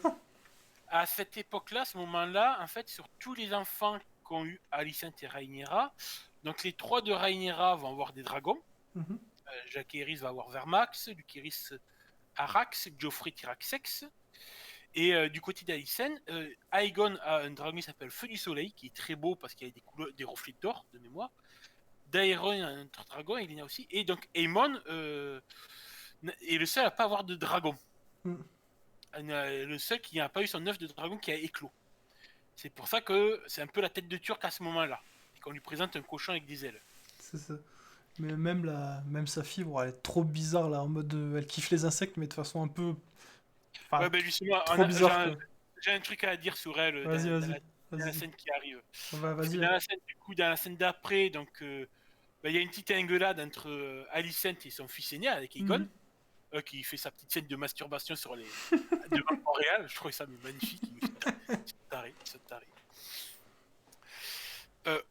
à cette époque-là, à ce moment-là, en fait, sur tous les enfants qu'ont eu Alicent et Rhaenyra, donc les trois de Rhaenyra vont avoir des dragons.
Mhm.
Jacaerys va avoir Vermax, Lucerys Arax, Joffrey Tyraxex. Et du côté d'Alicent, Aegon a un dragon qui s'appelle Feu du Soleil, qui est très beau parce qu'il y a des reflets d'or de mémoire. Daeron a un dragon, il y en a aussi. Et donc Aemon est le seul à pas avoir de dragon.
Mhm.
Le seul qui n'a pas eu son œuf de dragon qui a éclos. C'est pour ça que c'est un peu la tête de Turc à ce moment-là. Et qu'on lui présente un cochon avec des ailes.
C'est ça. Mais même sa fibre, elle est trop bizarre là, en mode elle kiffe les insectes, mais de façon un peu,
Ouais,
enfin,
ben justement,
trop bizarre quoi.
j'ai un truc à dire sur elle
Vas-y, vas-y,
dans la
vas-y.
scène qui arrive. Parce que
Vas-y.
dans la scène d'après, donc, il y a une petite engueulade entre Alicent et son fils aîné avec Aegon,
Mhm.
qui fait sa petite scène de masturbation devant Montréal. Je trouvais ça magnifique. Ils sont tarés, ils sont tarés.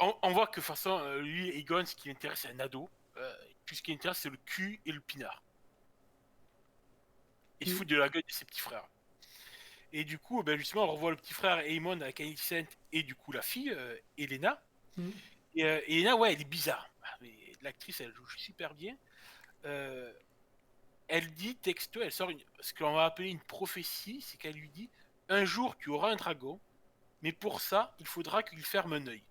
On voit que de toute façon, lui, Aegon, ce qui l'intéresse, c'est un ado. Tout ce qui l'intéresse, c'est le cul et le pinard. Il se
Mhm.
fout de la gueule de ses petits frères. Et du coup, ben justement, on revoit le petit frère Aemon avec Alicent et du coup la fille, Elena.
Mhm.
Et Elena, ouais, elle est bizarre. Mais l'actrice, elle joue super bien. Euh, Elle dit texto, elle sort ce qu'on va appeler une prophétie, c'est qu'elle lui dit un jour tu auras un dragon, mais pour ça, il faudra qu'il ferme un œil.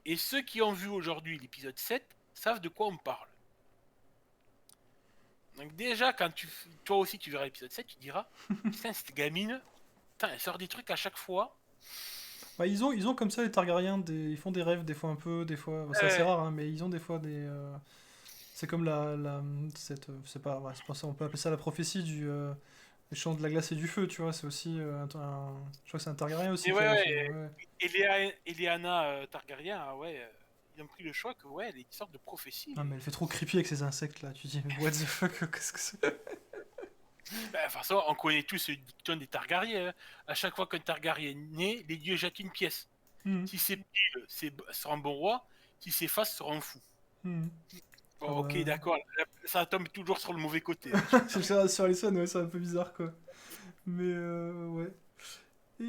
Et ceux qui ont vu aujourd'hui l'épisode 7 savent de quoi on parle. Donc déjà, toi aussi tu verras l'épisode 7, tu diras, putain, cette gamine, putain, elle sort des trucs à chaque fois.
Bah, ils ont comme ça les Targaryens, ils font des rêves des fois un peu, des fois, c'est assez
Euh,
rare, hein, mais ils ont des fois des. C'est comme c'est pas, ouais, c'est pas ça, on peut appeler ça la prophétie du chant de la glace et du feu, tu vois. C'est aussi je crois que c'est un Targaryen aussi
et
qui
ouais,
avait fait.
ouais,
Ouais.
Eliana Targaryen, ah ouais, ils ont pris le choix que ouais, elle est une sorte de prophétie.
Ah, mais elle fait trop creepy avec ces insectes là. Tu dis, mais what the fuck, qu'est-ce que c'est?
Bah, de toute façon, on connaît tous le dicton des Targaryens, hein. À chaque fois qu'un Targaryen naît, les dieux jettent une pièce.
Mhm.
Si c'est pile, sera un bon roi. Si c'est face, sera un fou.
Mhm.
Bon,
Ah
ok,
bah.
d'accord. Ça tombe toujours sur le mauvais côté, hein,
C'est sur les scènes, ouais, c'est un peu bizarre quoi. Mais ouais. Et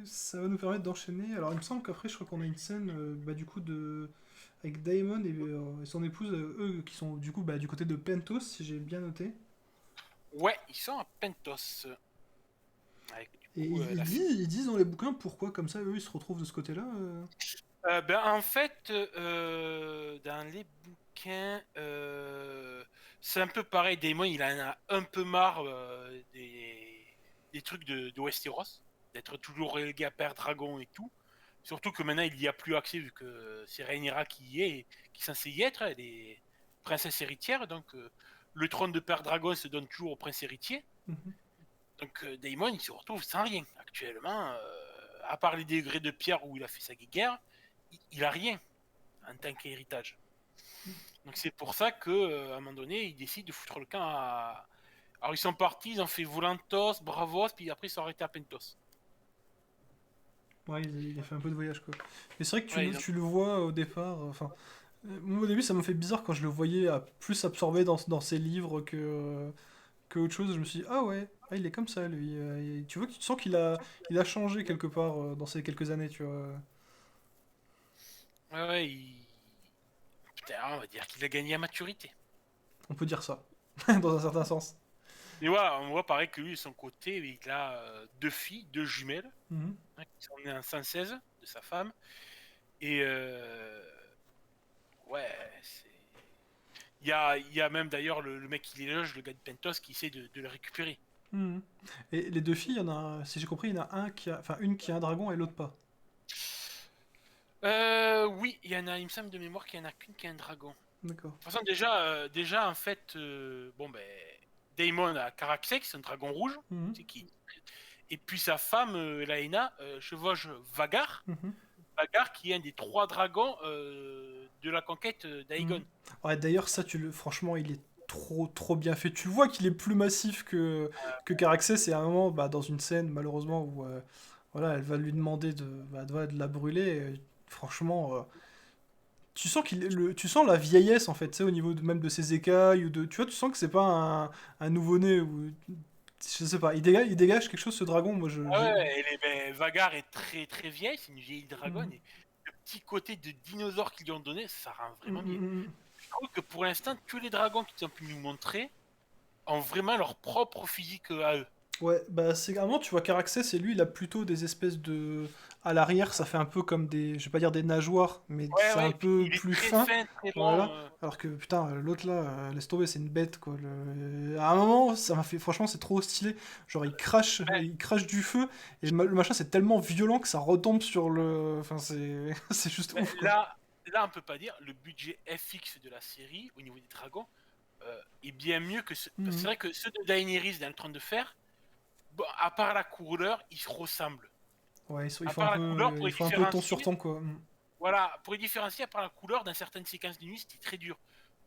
ça va nous permettre d'enchaîner. Alors il me semble qu'après, je crois qu'on a une scène bah, du coup avec Daemon et son épouse, eux qui sont du coup bah, du côté de Pentos, si j'ai bien noté.
Ouais, ils sont à Pentos. Avec du
Et
coup
ils
la fille.
disent, ils disent dans les bouquins pourquoi comme ça eux ils se retrouvent de ce côté-là.
Ben, en fait, dans les bouquins, c'est un peu pareil. Daemon, il en a un peu marre des trucs de Westeros, d'être toujours relégué à Père Dragon et tout. Surtout que maintenant, il n'y a plus accès vu que c'est Rhaenyra qui y est, qui est censée y être. Elle est princesse héritière, donc le trône de Père Dragon se donne toujours au prince héritier.
Mhm.
Donc Daemon, il se retrouve sans rien actuellement, à part les degrés de pierre où il a fait sa guerre, il a rien en tant qu'héritage. Donc c'est pour ça que à un moment donné, ils décident de foutre le camp à. Alors ils sont partis, ils ont fait Volantos, Bravos, puis après ils sont arrêtés à Pentos.
Ouais, il a fait un peu de voyage quoi. Mais c'est vrai que
Ouais,
tu le vois au départ. Enfin, moi, au début ça m'a fait bizarre quand je le voyais plus absorbé dans ses livres que autre chose. Je me suis dit, ah ouais, ah, il est comme ça lui. Tu vois, tu sens il a changé quelque part dans ces quelques années, tu vois.
ouais, ouais, putain, on va dire qu'il a gagné à maturité.
On peut dire ça, dans un certain sens.
Mais voilà, on voit pareil que lui, de son côté, il a deux filles, deux jumelles,
Mhm.
hein, qui sont nées en 116 de sa femme. Et ouais, c'est. Il y a même d'ailleurs le mec qui les loge, le gars de Pentos, qui essaie de le récupérer.
Mhm. Et les deux filles, il y en a, si j'ai compris, il y en a enfin une qui a un dragon et l'autre pas.
Oui, il y en a, il me semble de mémoire qu'il y en a qu'une qui a un dragon. De
D'accord.
toute façon, déjà en fait, bon ben, Daemon a Caraxex, un dragon rouge,
Mhm.
c'est qui. Et puis sa femme, Laena, chevauche Vagar,
Mhm.
Vagar qui est un des trois dragons de la conquête
Mhm.
d'Aegon.
Ouais, d'ailleurs, ça, franchement, il est trop bien fait. Tu vois qu'il est plus massif que Caraxès, et à un moment, bah, dans une scène, malheureusement, où voilà, elle va lui demander de la brûler. Franchement, tu sens la vieillesse, en fait, tu sais, au niveau même de ses écailles, tu vois, tu sens que c'est pas un nouveau-né, ou, je sais pas, il dégage quelque chose, ce dragon, moi,
Ah ouais, Vagar est très très vieille, c'est une vieille dragonne,
Mhm.
et le petit côté de dinosaure qu'ils lui ont donné, ça rend
Mhm,
vraiment bien.
mhm, mhm.
Je trouve que pour l'instant, tous les dragons qu'ils ont pu nous montrer ont vraiment leur propre physique à eux.
Ouais, bah c'est vraiment, tu vois, Caraxès, et lui, il a plutôt des espèces de. À l'arrière, ça fait un peu comme des. Je vais pas dire des nageoires, mais
Ouais,
c'est un
ouais, et puis
peu
il est
plus
très
fin.
fin, très long.
Voilà. Alors que, putain, l'autre là, laisse tomber, c'est une bête, quoi. À un moment, ça m'a fait. Franchement, c'est trop stylé. Genre,
Ouais,
il crache du feu, et le machin, c'est tellement violent que ça retombe sur le. Enfin, c'est. C'est juste
ouais,
ouf, quoi.
là, là, on peut pas dire, le budget FX de la série, au niveau des dragons, est bien mieux que ceux... Parce que c'est
Mhm.
vrai que ceux de Daenerys dans le Trône de Fer, bon, à part la couleur, ils se ressemblent.
Ouais,
À part la couleur, pour
ils
les
font un peu ton sur
différencier,
ton, quoi. Mhm.
voilà, pour les différencier, à part la couleur, dans certaines séquences de nuit, c'était très dur.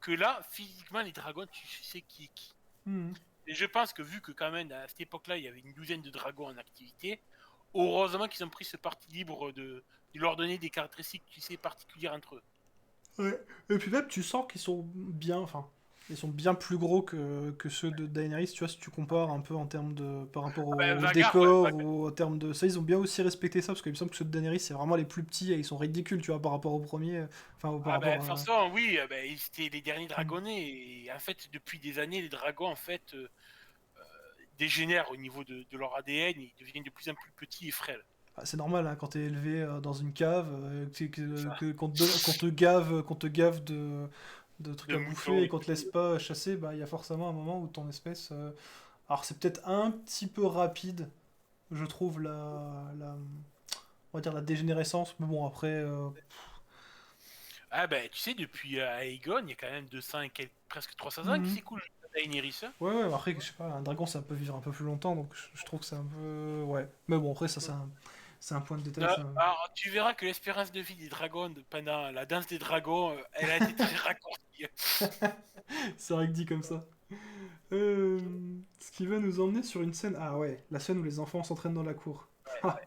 Que là, physiquement, les dragons, tu sais qui est qui.
Mhm.
Et je pense que vu que quand même, à cette époque-là, il y avait une douzaine de dragons en activité, heureusement qu'ils ont pris ce parti libre de leur donner des caractéristiques, tu sais, particulières entre eux.
Ouais. Et puis même, tu sens qu'ils sont bien, enfin, ils sont bien plus gros que ceux de Daenerys, tu vois, si tu compares un peu en termes de, par rapport
Ah ben,
au
Vagar, ouais,
décor, ou en termes de, ça, ils ont bien aussi respecté ça, parce qu'il me semble que ceux de Daenerys, c'est vraiment les plus petits, et ils sont ridicules, tu vois, par rapport au premier, enfin, ou par
ah ben, de
rapport
toute
à...
façon, oui, ben, c'était les derniers
Hmm.
dragonnés. Et en fait, depuis des années, les dragons, en fait, dégénèrent au niveau de leur ADN. Ils deviennent de plus en plus petits et frêles.
Ah, c'est normal, hein, quand t'es élevé dans une cave,
Ça.
qu'on te gave de trucs
De
à
moutons
bouffer et
et
qu'on te
tout.
laisse pas chasser, bah il y a forcément un moment où ton espèce... Alors c'est peut-être un petit peu rapide, je trouve, on va dire la dégénérescence, mais bon après...
Ah ben, tu sais, depuis Aegon, il y a quand même 200 et presque 300 ans qui
mhm.
s'écoulent à Daenerys. Hein.
Ouais, ouais, après, je sais pas, un dragon ça peut vivre un peu plus longtemps, donc je trouve que c'est un peu... Ouais. Mais bon, après ça c'est un point de détail, ça...
Alors, tu verras que l'espérance de vie des dragons pendant la danse des dragons, elle a été très raccourcie.
C'est vrai que dit comme ça. Ce qui va nous emmener sur une scène... Ah ouais, la scène où les enfants s'entraînent dans la cour. Ah,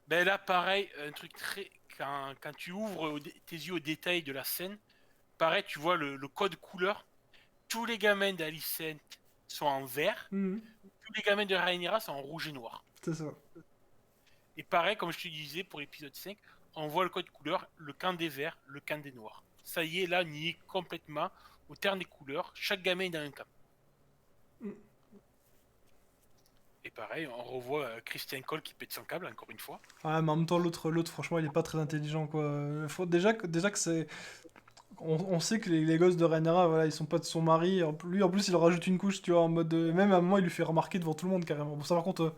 Ben là, pareil, un truc très. Quand tu ouvres tes yeux au détail de la scène, pareil, tu vois le code couleur. Tous les gamins d'Alicent sont en vert,
mhm,
tous les gamins de Rhaenyra sont en rouge et noir.
c'est ça.
Et pareil, comme je te disais pour l'épisode 5, on voit le code couleur, le camp des verts, le camp des noirs. Ça y est, là, on y est complètement au terme des couleurs. Chaque gamin est dans un camp.
Mm.
Et pareil, on revoit Christian Cole qui pète son câble, encore une fois.
Ouais, mais en même temps, l'autre, franchement, il est pas très intelligent, quoi. Déjà que c'est... On sait que les gosses de Rhaenyra, voilà, ils sont pas de son mari. Lui, en plus, il leur rajoute une couche, tu vois, en mode... même à un moment, il lui fait remarquer devant tout le monde, carrément. Bon, ça, par contre,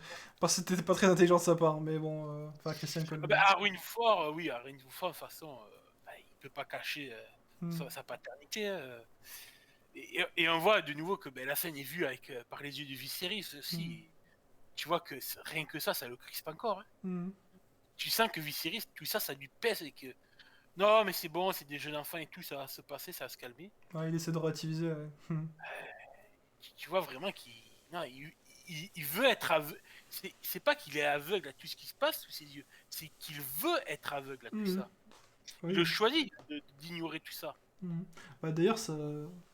c'était pas très intelligent de sa part, mais bon... Enfin, Christian Cole...
Ah ben, Arwen Ford, oui, Arwen Ford, de toute façon, ben, il peut pas cacher
Hmm.
sa paternité. Et on voit de nouveau que ben, la scène est vue avec, par les yeux de Viserys
Hmm.
aussi. Tu vois que rien que ça le crispe encore. Hein.
Hmm.
Tu sens que Viserys, tout ça, ça lui pèse et que non, mais c'est bon, c'est des jeunes enfants et tout, ça va se passer, ça va se calmer.
Ouais, il essaie de relativiser, ouais. Hmm.
Tu vois vraiment qu'il non, il veut être aveugle. C'est pas qu'il est aveugle à tout ce qui se passe sous ses yeux, c'est qu'il veut être aveugle à tout
Hmm.
ça. Il le
Oui.
choisit d'ignorer tout ça.
Hmm. Bah, d'ailleurs,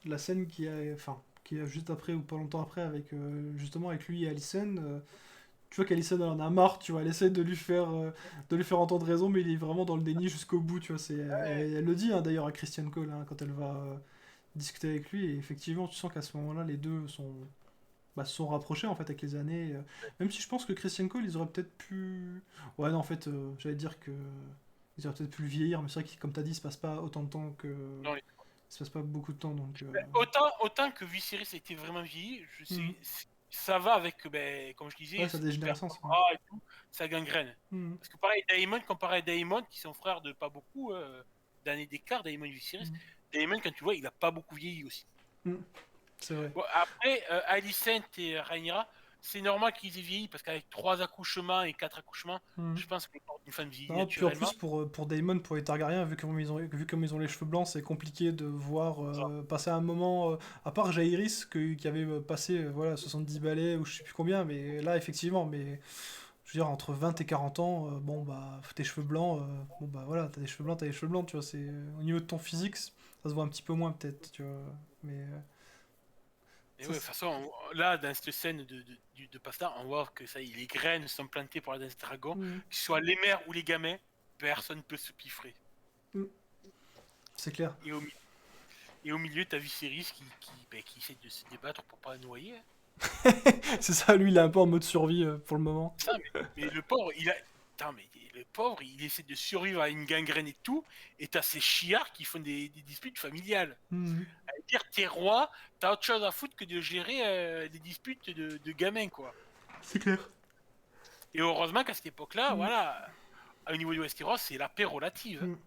la scène enfin, qui est juste après ou pas longtemps après, avec justement avec lui et Alicent, tu vois qu'Alicent elle en a marre, tu vois, elle essaie de lui faire entendre raison, mais il est vraiment dans le déni jusqu'au bout, tu vois. Elle le dit hein, d'ailleurs à Christian Cole hein, quand elle va discuter avec lui, et effectivement, tu sens qu'à ce moment-là, les deux se sont rapprochés en fait avec les années. Même si je pense que Christian Cole, ils auraient peut-être pu. Ouais, non, en fait, j'allais dire que. Ils auraient peut-être pu le vieillir, mais c'est vrai que, comme t'as dit, il se passe pas autant de temps que.
Non,
Il se passe pas beaucoup de temps, donc.
autant que Viserys était vraiment vieilli,
Mhm.
ça va avec, ben, comme je disais,
Ouais, sa
il perd son
dégénérescence. Ouais.
bras et tout, ça gangrène.
Mhm.
Parce que pareil, Daemon, comparé à Daemon, qui sont frères de pas beaucoup d'années d'écart, Daemon et Viserys,
Mhm.
Daemon, quand tu vois, il a pas beaucoup vieilli aussi.
Mhm. C'est vrai.
Bon, après, Alicent et Rhaenyra, c'est normal qu'ils aient vieilli, parce qu'avec 3 accouchements et 4 accouchements,
Mhm.
je pense que une femme vieillit
Non, puis en plus,
naturellement.
pour Daemon, pour les Targaryens, vu comme ils ont les cheveux blancs, c'est compliqué de voir passer un moment. À part Jaehaerys, qui avait passé voilà, 70 balais ou je sais plus combien, mais là, effectivement, mais je veux dire, entre 20 et 40 ans, bon, bah, tes cheveux blancs, bon, bah voilà, t'as des cheveux blancs, tu vois, au niveau de ton physique, ça se voit un petit peu moins, peut-être, tu vois, mais
Et
ça,
ouais, de toute façon, là, dans cette scène de Pasta, on voit que ça, les graines sont plantées pour la danse des dragons,
Mhm.
que ce soit les mères ou les gamins, personne ne peut se piffrer.
Mhm. C'est clair.
Et au milieu, t'as Viserys qui essaie de se débattre pour pas noyer. Hein.
C'est ça, lui, il est un peu en mode survie pour le moment.
Ça, mais le pauvre, il a. Putain, mais le pauvre, il essaie de survivre à une gangrène et tout, et t'as ces chiards qui font des disputes familiales.
Mhm.
À dire, t'es roi, t'as autre chose à foutre que de gérer des disputes de gamins, quoi.
C'est clair.
Et heureusement qu'à cette époque-là,
Mhm.
voilà, au niveau du Westeros, c'est la paix relative. Hein.
Mhm.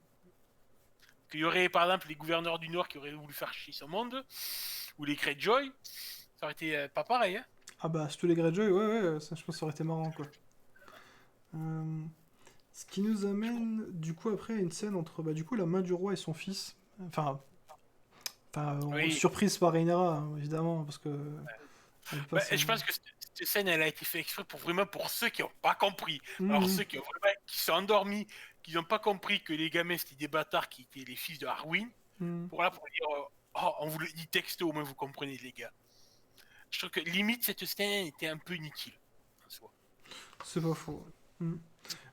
qu'il y aurait par exemple les gouverneurs du Nord qui auraient voulu faire chier son monde, ou les Greyjoy, ça aurait été pas pareil. Hein.
Ah bah, si tous les Greyjoy, ouais, ouais, ça, je pense que ça aurait été marrant, quoi. Euh, Ce qui nous amène, du coup, après, à une scène entre, bah, du coup, la main du roi et son fils. Enfin,
Oui,
surprise par Rhaenyra, hein, évidemment, parce que elle
bah,
passe.
je pense que cette scène, elle a été faite exprès pour vraiment pour ceux qui n'ont pas compris. Alors
Mhm,
ceux qui ont vraiment, qui sont endormis, qui n'ont pas compris que les gamins c'était des bâtards qui étaient les fils de Harwin,
mhm.
pour dire, oh, on vous le dit texto, au moins vous comprenez les gars. Je trouve que limite cette scène était un peu inutile en soi.
C'est pas faux. Mhm.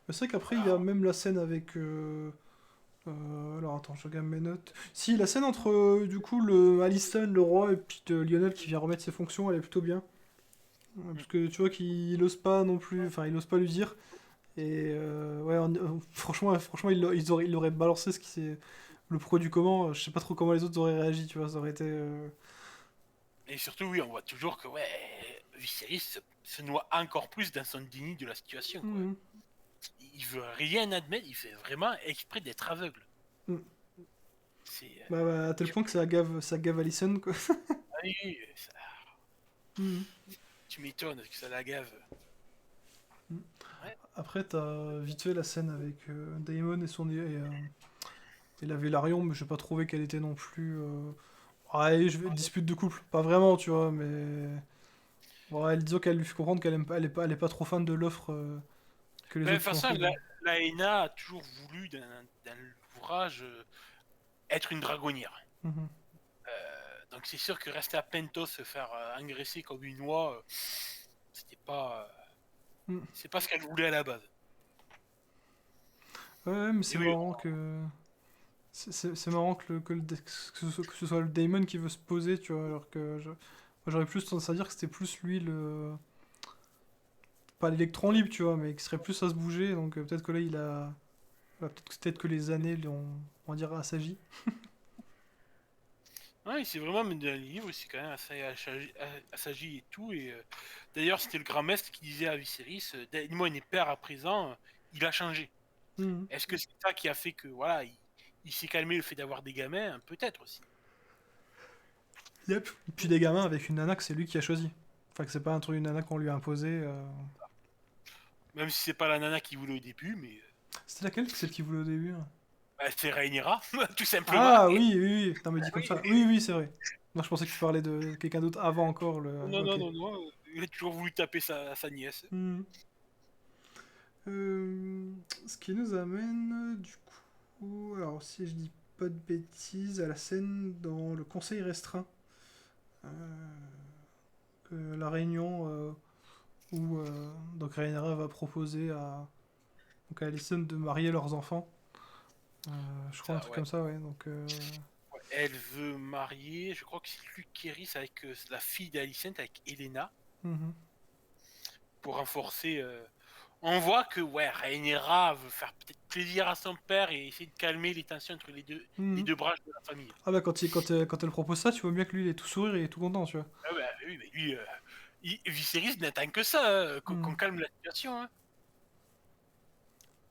Mais c'est vrai qu'après, il y a
Alors,
même la scène avec. Alors attends, je regarde mes notes. Si, la scène entre du coup le Alicent, le roi, et puis Lionel qui vient remettre ses fonctions, elle est plutôt bien.
hmm.
Parce que tu vois qu'il ose pas non plus, enfin il ose pas lui dire. Et ouais, franchement il aurait balancé ce qui c'est le pourquoi du comment. Je sais pas trop comment les autres auraient réagi, tu vois, ça aurait été.
Et surtout, oui, on voit toujours que ouais, Viserys se noie encore plus dans son déni de la situation, quoi.
Mhm.
Il veut rien admettre, il fait vraiment exprès d'être aveugle.
Mhm.
C'est.
Bah, à tel point que ça gave Alicent, quoi.
Ah oui, oui,
Mhm.
tu m'étonnes que ça la gave.
Mhm.
Ouais.
Après, t'as vite fait la scène avec Daemon et la Velaryon, mais j'ai pas trouvé qu'elle était non plus. Ouais, dispute de couple, pas vraiment, tu vois, mais. Ouais, disons qu'elle lui fait comprendre qu'elle aime pas, elle est pas trop fan de l'offre que les
Mais de
autres
toute
lui ont
façon,
fait.
la Aena a toujours voulu, dans l'ouvrage, être une dragonnière.
Mhm.
Donc c'est sûr que rester à Pentos se faire engraisser comme une oie, c'était pas.
Mhm.
C'est pas ce qu'elle voulait à la base.
Ouais, mais
Et
c'est
oui,
marrant que. C'est marrant que ce soit le Daemon qui veut se poser, tu vois, alors que moi, j'aurais plus tendance à dire que c'était plus lui le. Pas l'électron libre, tu vois, mais qui serait plus à se bouger, donc peut-être que là il a. Voilà, peut-être que les années lui ont, on va dire, assagi.
ouais, c'est vraiment dans le livre, c'est quand même assez assagi et tout. Et d'ailleurs, c'était le grand maître qui disait à Viserys, donne-moi une épère à présent, il a changé.
Mhm.
Est-ce que c'est ça qui a fait que voilà, il s'est calmé le fait d'avoir des gamins? Peut-être aussi.
Yep. Et puis des gamins avec une nana que c'est lui qui a choisi. Enfin, que c'est pas un truc, une nana qu'on lui a imposé.
Même si c'est pas la nana qui voulait au début, mais
C'était laquelle, celle qui voulait au début? Hein.
bah, c'est Rhaenyra, tout simplement.
Ah
Et,
oui, oui, oui. Non, mais dit comme
oui,
ça. Oui, oui, c'est vrai. Moi, je pensais que tu parlais de quelqu'un d'autre avant encore le.
non, non,
Ok.
non, non, il a toujours voulu taper sa nièce.
Hmm. Euh, Ce qui nous amène, du coup, alors si je dis pas de bêtises, à la scène dans le conseil restreint. Euh, la réunion où donc Rhaenyra va proposer donc à Alicent de marier leurs enfants. Je crois un
Ça,
truc
ouais.
comme ça, ouais. Donc,
Ouais, elle veut marier, je crois que c'est Luke Kéris avec la fille d'Alicent, avec Elena,
mhm,
pour renforcer. On voit que ouais, Rhaenyra veut faire peut-être plaisir à son père et essayer de calmer les tensions entre les
mhm.
deux branches de la famille.
Ah bah quand elle propose ça, tu vois bien que lui il est tout sourire et il est tout content, tu vois.
Ah bah, oui, mais lui, Viserys n'attend que ça, qu'on
Mhm,
calme la situation. Hein.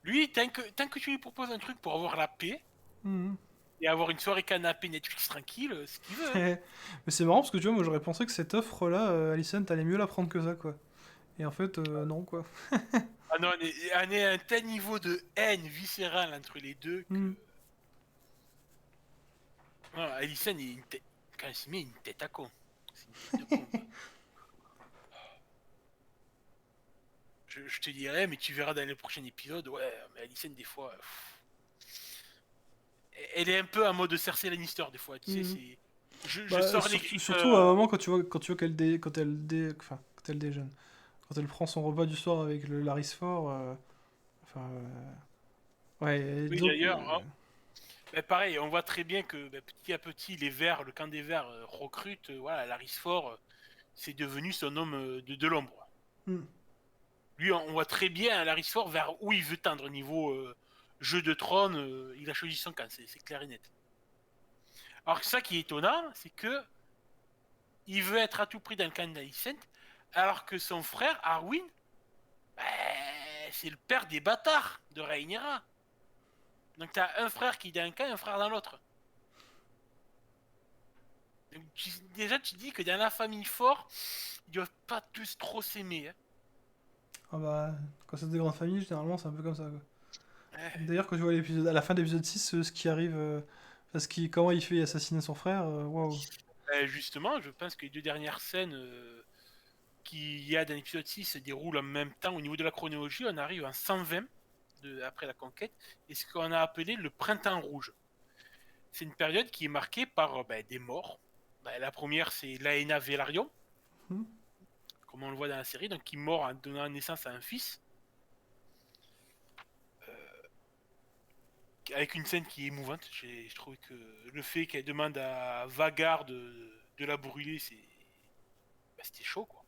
Lui, tant que tu lui proposes un truc pour avoir la paix
mhm.
et avoir une soirée canapé Netflix tranquille, c'est ce qu'il veut. Hein.
Mais c'est marrant parce que tu vois, moi j'aurais pensé que cette offre-là, Alicent allait mieux la prendre que ça, quoi. Et en fait, non, quoi.
Ah non, on est à un tel niveau de haine viscérale entre les deux que.
Mhm.
Non, Alicent, quand il s'y met, une tête à con. C'est une tête de con. Je te dirais, mais tu verras dans les prochains épisodes, ouais, mais Alicent, des fois, elle est un peu en mode Cersei Lannister, des fois, tu sais,
Mhm.
c'est. Je
Bah,
sors les griffes.
surtout à un moment quand tu vois enfin, quand elle déjeune, quand elle prend son repas du soir avec le Larys Fort, enfin, ouais,
Oui,
disons que,
d'ailleurs, hein, mais pareil, on voit très bien que petit à petit, les Verts, le camp des Verts recrute, voilà, Larys Ford, c'est devenu son homme de l'ombre.
hmm.
Lui, on voit très bien Larys Ford vers où il veut tendre au niveau jeu de trône, il a choisi son camp, c'est clair et net. Alors ça qui est étonnant, c'est que il veut être à tout prix dans le camp d'Alicent, alors que son frère, Arwyn, ben, c'est le père des bâtards de Rhaenyra. Donc t'as un frère qui est dans un camp et un frère dans l'autre. Donc, déjà, tu dis que dans la famille fort, ils doivent pas tous trop s'aimer. Hein.
Ah bah, quand c'est des grandes familles, généralement, c'est un peu comme ça, quoi.
Ouais.
D'ailleurs, quand tu vois l'épisode, à la fin de l'épisode 6, ce qui arrive, comment il fait assassiner son frère, waouh.
Justement, je pense que les 2 dernières scènes qu'il y a dans l'épisode 6 se déroulent en même temps. Au niveau de la chronologie, on arrive en 120 après la conquête, et ce qu'on a appelé le printemps rouge. C'est une période qui est marquée par des morts. La première, c'est Laena Velaryon,
Hmm.
comme on le voit dans la série, donc qui meurt en donnant naissance à un fils, avec une scène qui est émouvante. Je trouve que le fait qu'elle demande à Vagar de la brûler, c'était chaud, quoi.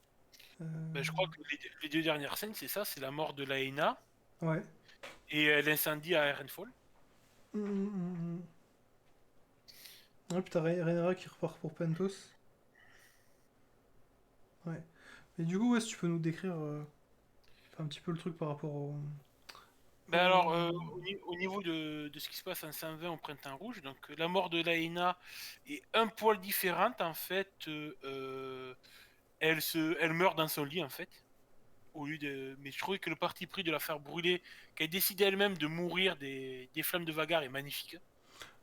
Je crois que les 2 dernières scènes, c'est ça, c'est la mort de Laena
Ouais.
et l'incendie à Erenfall.
Mm. Ouais, puis t'as Rhaenyra qui repart pour Pentos. Ouais. Et du coup, ouais, si tu peux nous décrire un petit peu le truc par rapport
Alors,
au-
au niveau de ce qui se passe en 120 au Printemps Rouge, donc la mort de Laena est un poil différente en fait. Elle meurt dans son lit en fait. Mais je trouvais que le parti pris de la faire brûler, qu'elle décide elle-même de mourir des flammes de Vagar est magnifique.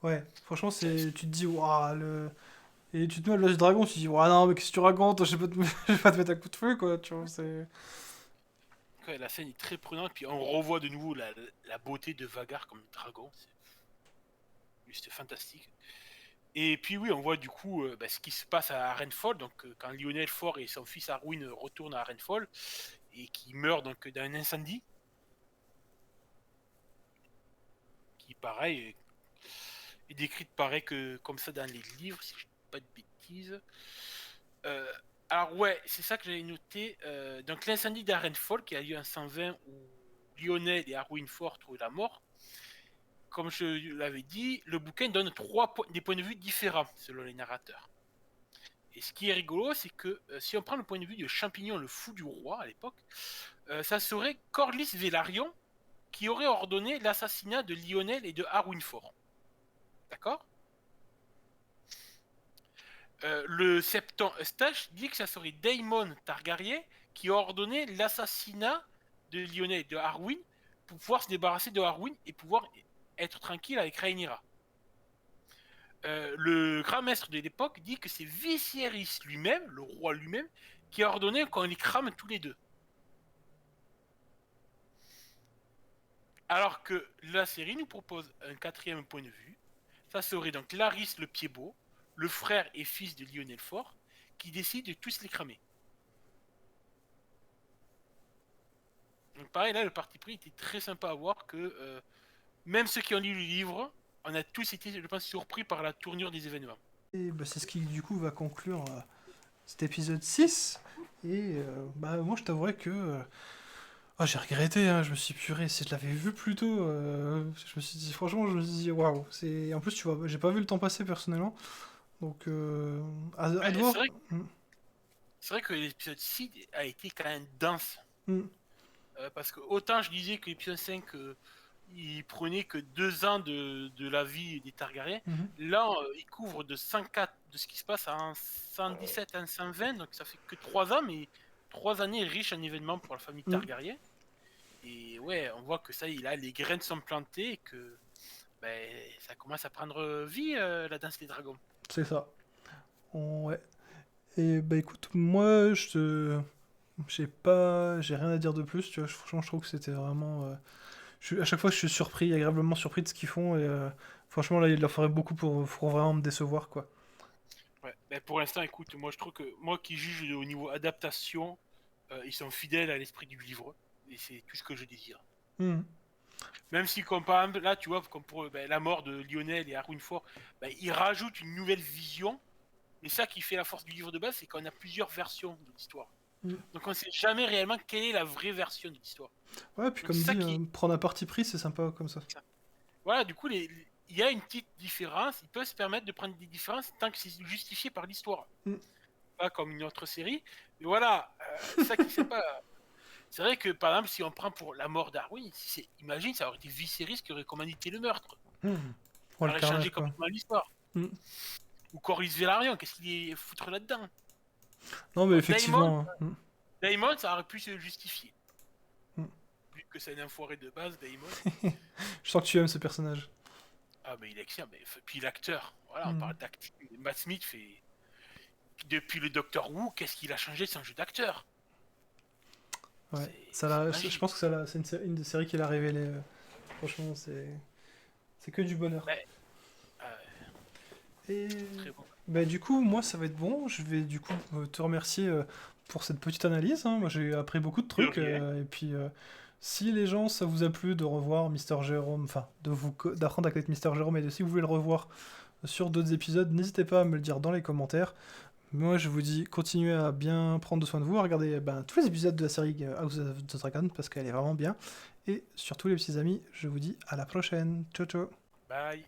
Ouais, franchement,
Ça,
c'est... Tu te dis, waouh, le... Et tu te mets à l'âge du dragon, tu te dis, waouh, non, mais qu'est-ce que tu racontes? Je vais pas te... je vais pas te mettre un coup de feu, quoi, tu vois, c'est...
la scène est très prenante, puis on revoit de nouveau la beauté de Vagar comme dragon. C'est juste fantastique. Et puis oui, on voit du coup ce qui se passe à Renfall, donc quand Lionel Fort et son fils Arwyn retournent à Renfall et qui meurent donc dans un incendie, qui pareil est décrite pareil que comme ça dans les livres, si je dis pas de bêtises. Euh, alors ouais, c'est ça que j'avais noté. Donc l'incendie d'Arenfall qui a lieu en 120 où Lionel et Arwyn Fort trouvent la mort. Comme je l'avais dit, le bouquin donne des points de vue différents selon les narrateurs. Et ce qui est rigolo, c'est que si on prend le point de vue de Champignon, le fou du roi à l'époque, ça serait Corlys Velaryon qui aurait ordonné l'assassinat de Lionel et de Arwyn Fort. D'accord. Le septon Eustache dit que ça serait Daemon Targaryen qui a ordonné l'assassinat de Lionel et de Arwyn pour pouvoir se débarrasser de Arwyn et pouvoir être tranquille avec Rhaenyra. Le grand maître de l'époque dit que c'est Viserys lui-même, le roi lui-même, qui a ordonné qu'on les crame tous les deux. Alors que la série nous propose un quatrième point de vue. Ça serait donc Larys le Pied-Beau, le frère et fils de Lionel Fort, qui décide de tous les cramer. Donc pareil, là, le parti pris était très sympa à voir que même ceux qui ont lu le livre, on a tous été, je pense, surpris par la tournure des événements.
Et bah, c'est ce qui, du coup, va conclure cet épisode 6. Et bah, moi, je t'avouerais que... ah, j'ai regretté, hein, je me suis puré, si je l'avais vu plus tôt, je me suis dit, franchement, je me suis dit, waouh, c'est... En plus, tu vois, j'ai pas vu le temps passer, personnellement, donc, à
Ouais,
devoir...
c'est vrai que l'épisode 6 a été quand même dense.
Mm.
Parce que autant je disais que l'épisode 5, il prenait que 2 ans de la vie des Targaryens,
Mhm.
là, il couvre de 104 de ce qui se passe en 117 en 120, donc ça fait que 3 ans, mais 3 années riches en événements pour la famille
Mm.
Targaryen. Et ouais, on voit que ça, là, les graines sont plantées et que ça commence à prendre vie, la danse des dragons.
C'est ça. Ouais. Et bah écoute, moi, j'ai rien à dire de plus, tu vois, franchement, je trouve que c'était vraiment... à chaque fois, je suis surpris, agréablement surpris de ce qu'ils font, et franchement, là, il leur faudrait beaucoup pour vraiment me décevoir, quoi.
Ouais, pour l'instant, écoute, moi je trouve que moi qui juge au niveau adaptation, ils sont fidèles à l'esprit du livre. Et c'est tout ce que je désire.
Mm.
Même si, comme par exemple, là, tu vois, comme pour la mort de Lionel et Arwyn Fort, ils rajoutent une nouvelle vision. Mais ça qui fait la force du livre de base, c'est qu'on a plusieurs versions de l'histoire.
Mm.
Donc on sait jamais réellement quelle est la vraie version de l'histoire.
Ouais, puis
Donc
comme
c'est ça
dit,
qui...
prendre un parti pris, c'est sympa comme ça.
Voilà, du coup, il y a une petite différence. Ils peuvent se permettre de prendre des différences tant que c'est justifié par l'histoire.
Mm.
Pas comme une autre série. Mais voilà, c'est ça qui est sympa. C'est vrai que, par exemple, si on prend pour la mort d'Arwin, imagine, ça aurait été Viserys qui aurait commandité le meurtre.
Hmm.
Ça
Oh, le
aurait changé
carnage, quoi.
complètement l'histoire.
Hmm.
Ou Corlys Velaryon, qu'est-ce qu'il est foutre là-dedans?
Non, mais
Bon,
effectivement. Hmm.
Daemon, ça aurait pu se justifier.
Hmm.
Vu que c'est un enfoiré de base, Daemon.
Je sens que tu aimes ce personnage.
Ah, mais il est excellent. Puis l'acteur, voilà, on
Hmm.
parle d'acting. Matt Smith fait. Depuis le Doctor Who, qu'est-ce qu'il a changé son jeu d'acteur?
Ouais,
C'est
je
magique.
pense que c'est une des séries qu'il a révélé. Franchement, c'est que du bonheur.
Ouais,
Et
très bon.
bah, du coup, moi, ça va être bon. Je vais du coup te remercier pour cette petite analyse, hein. Moi, j'ai appris beaucoup de
De
trucs.
rien.
Et puis, si les gens, ça vous a plu de revoir Mister Jérôme, enfin, d'apprendre à connaître Mister Jérôme et si vous voulez le revoir sur d'autres épisodes, n'hésitez pas à me le dire dans les commentaires. Moi, je vous dis, continuez à bien prendre soin de vous, à regarder tous les épisodes de la série House of the Dragon parce qu'elle est vraiment bien. Et surtout, les petits amis, je vous dis à la prochaine. Ciao, ciao.
Bye.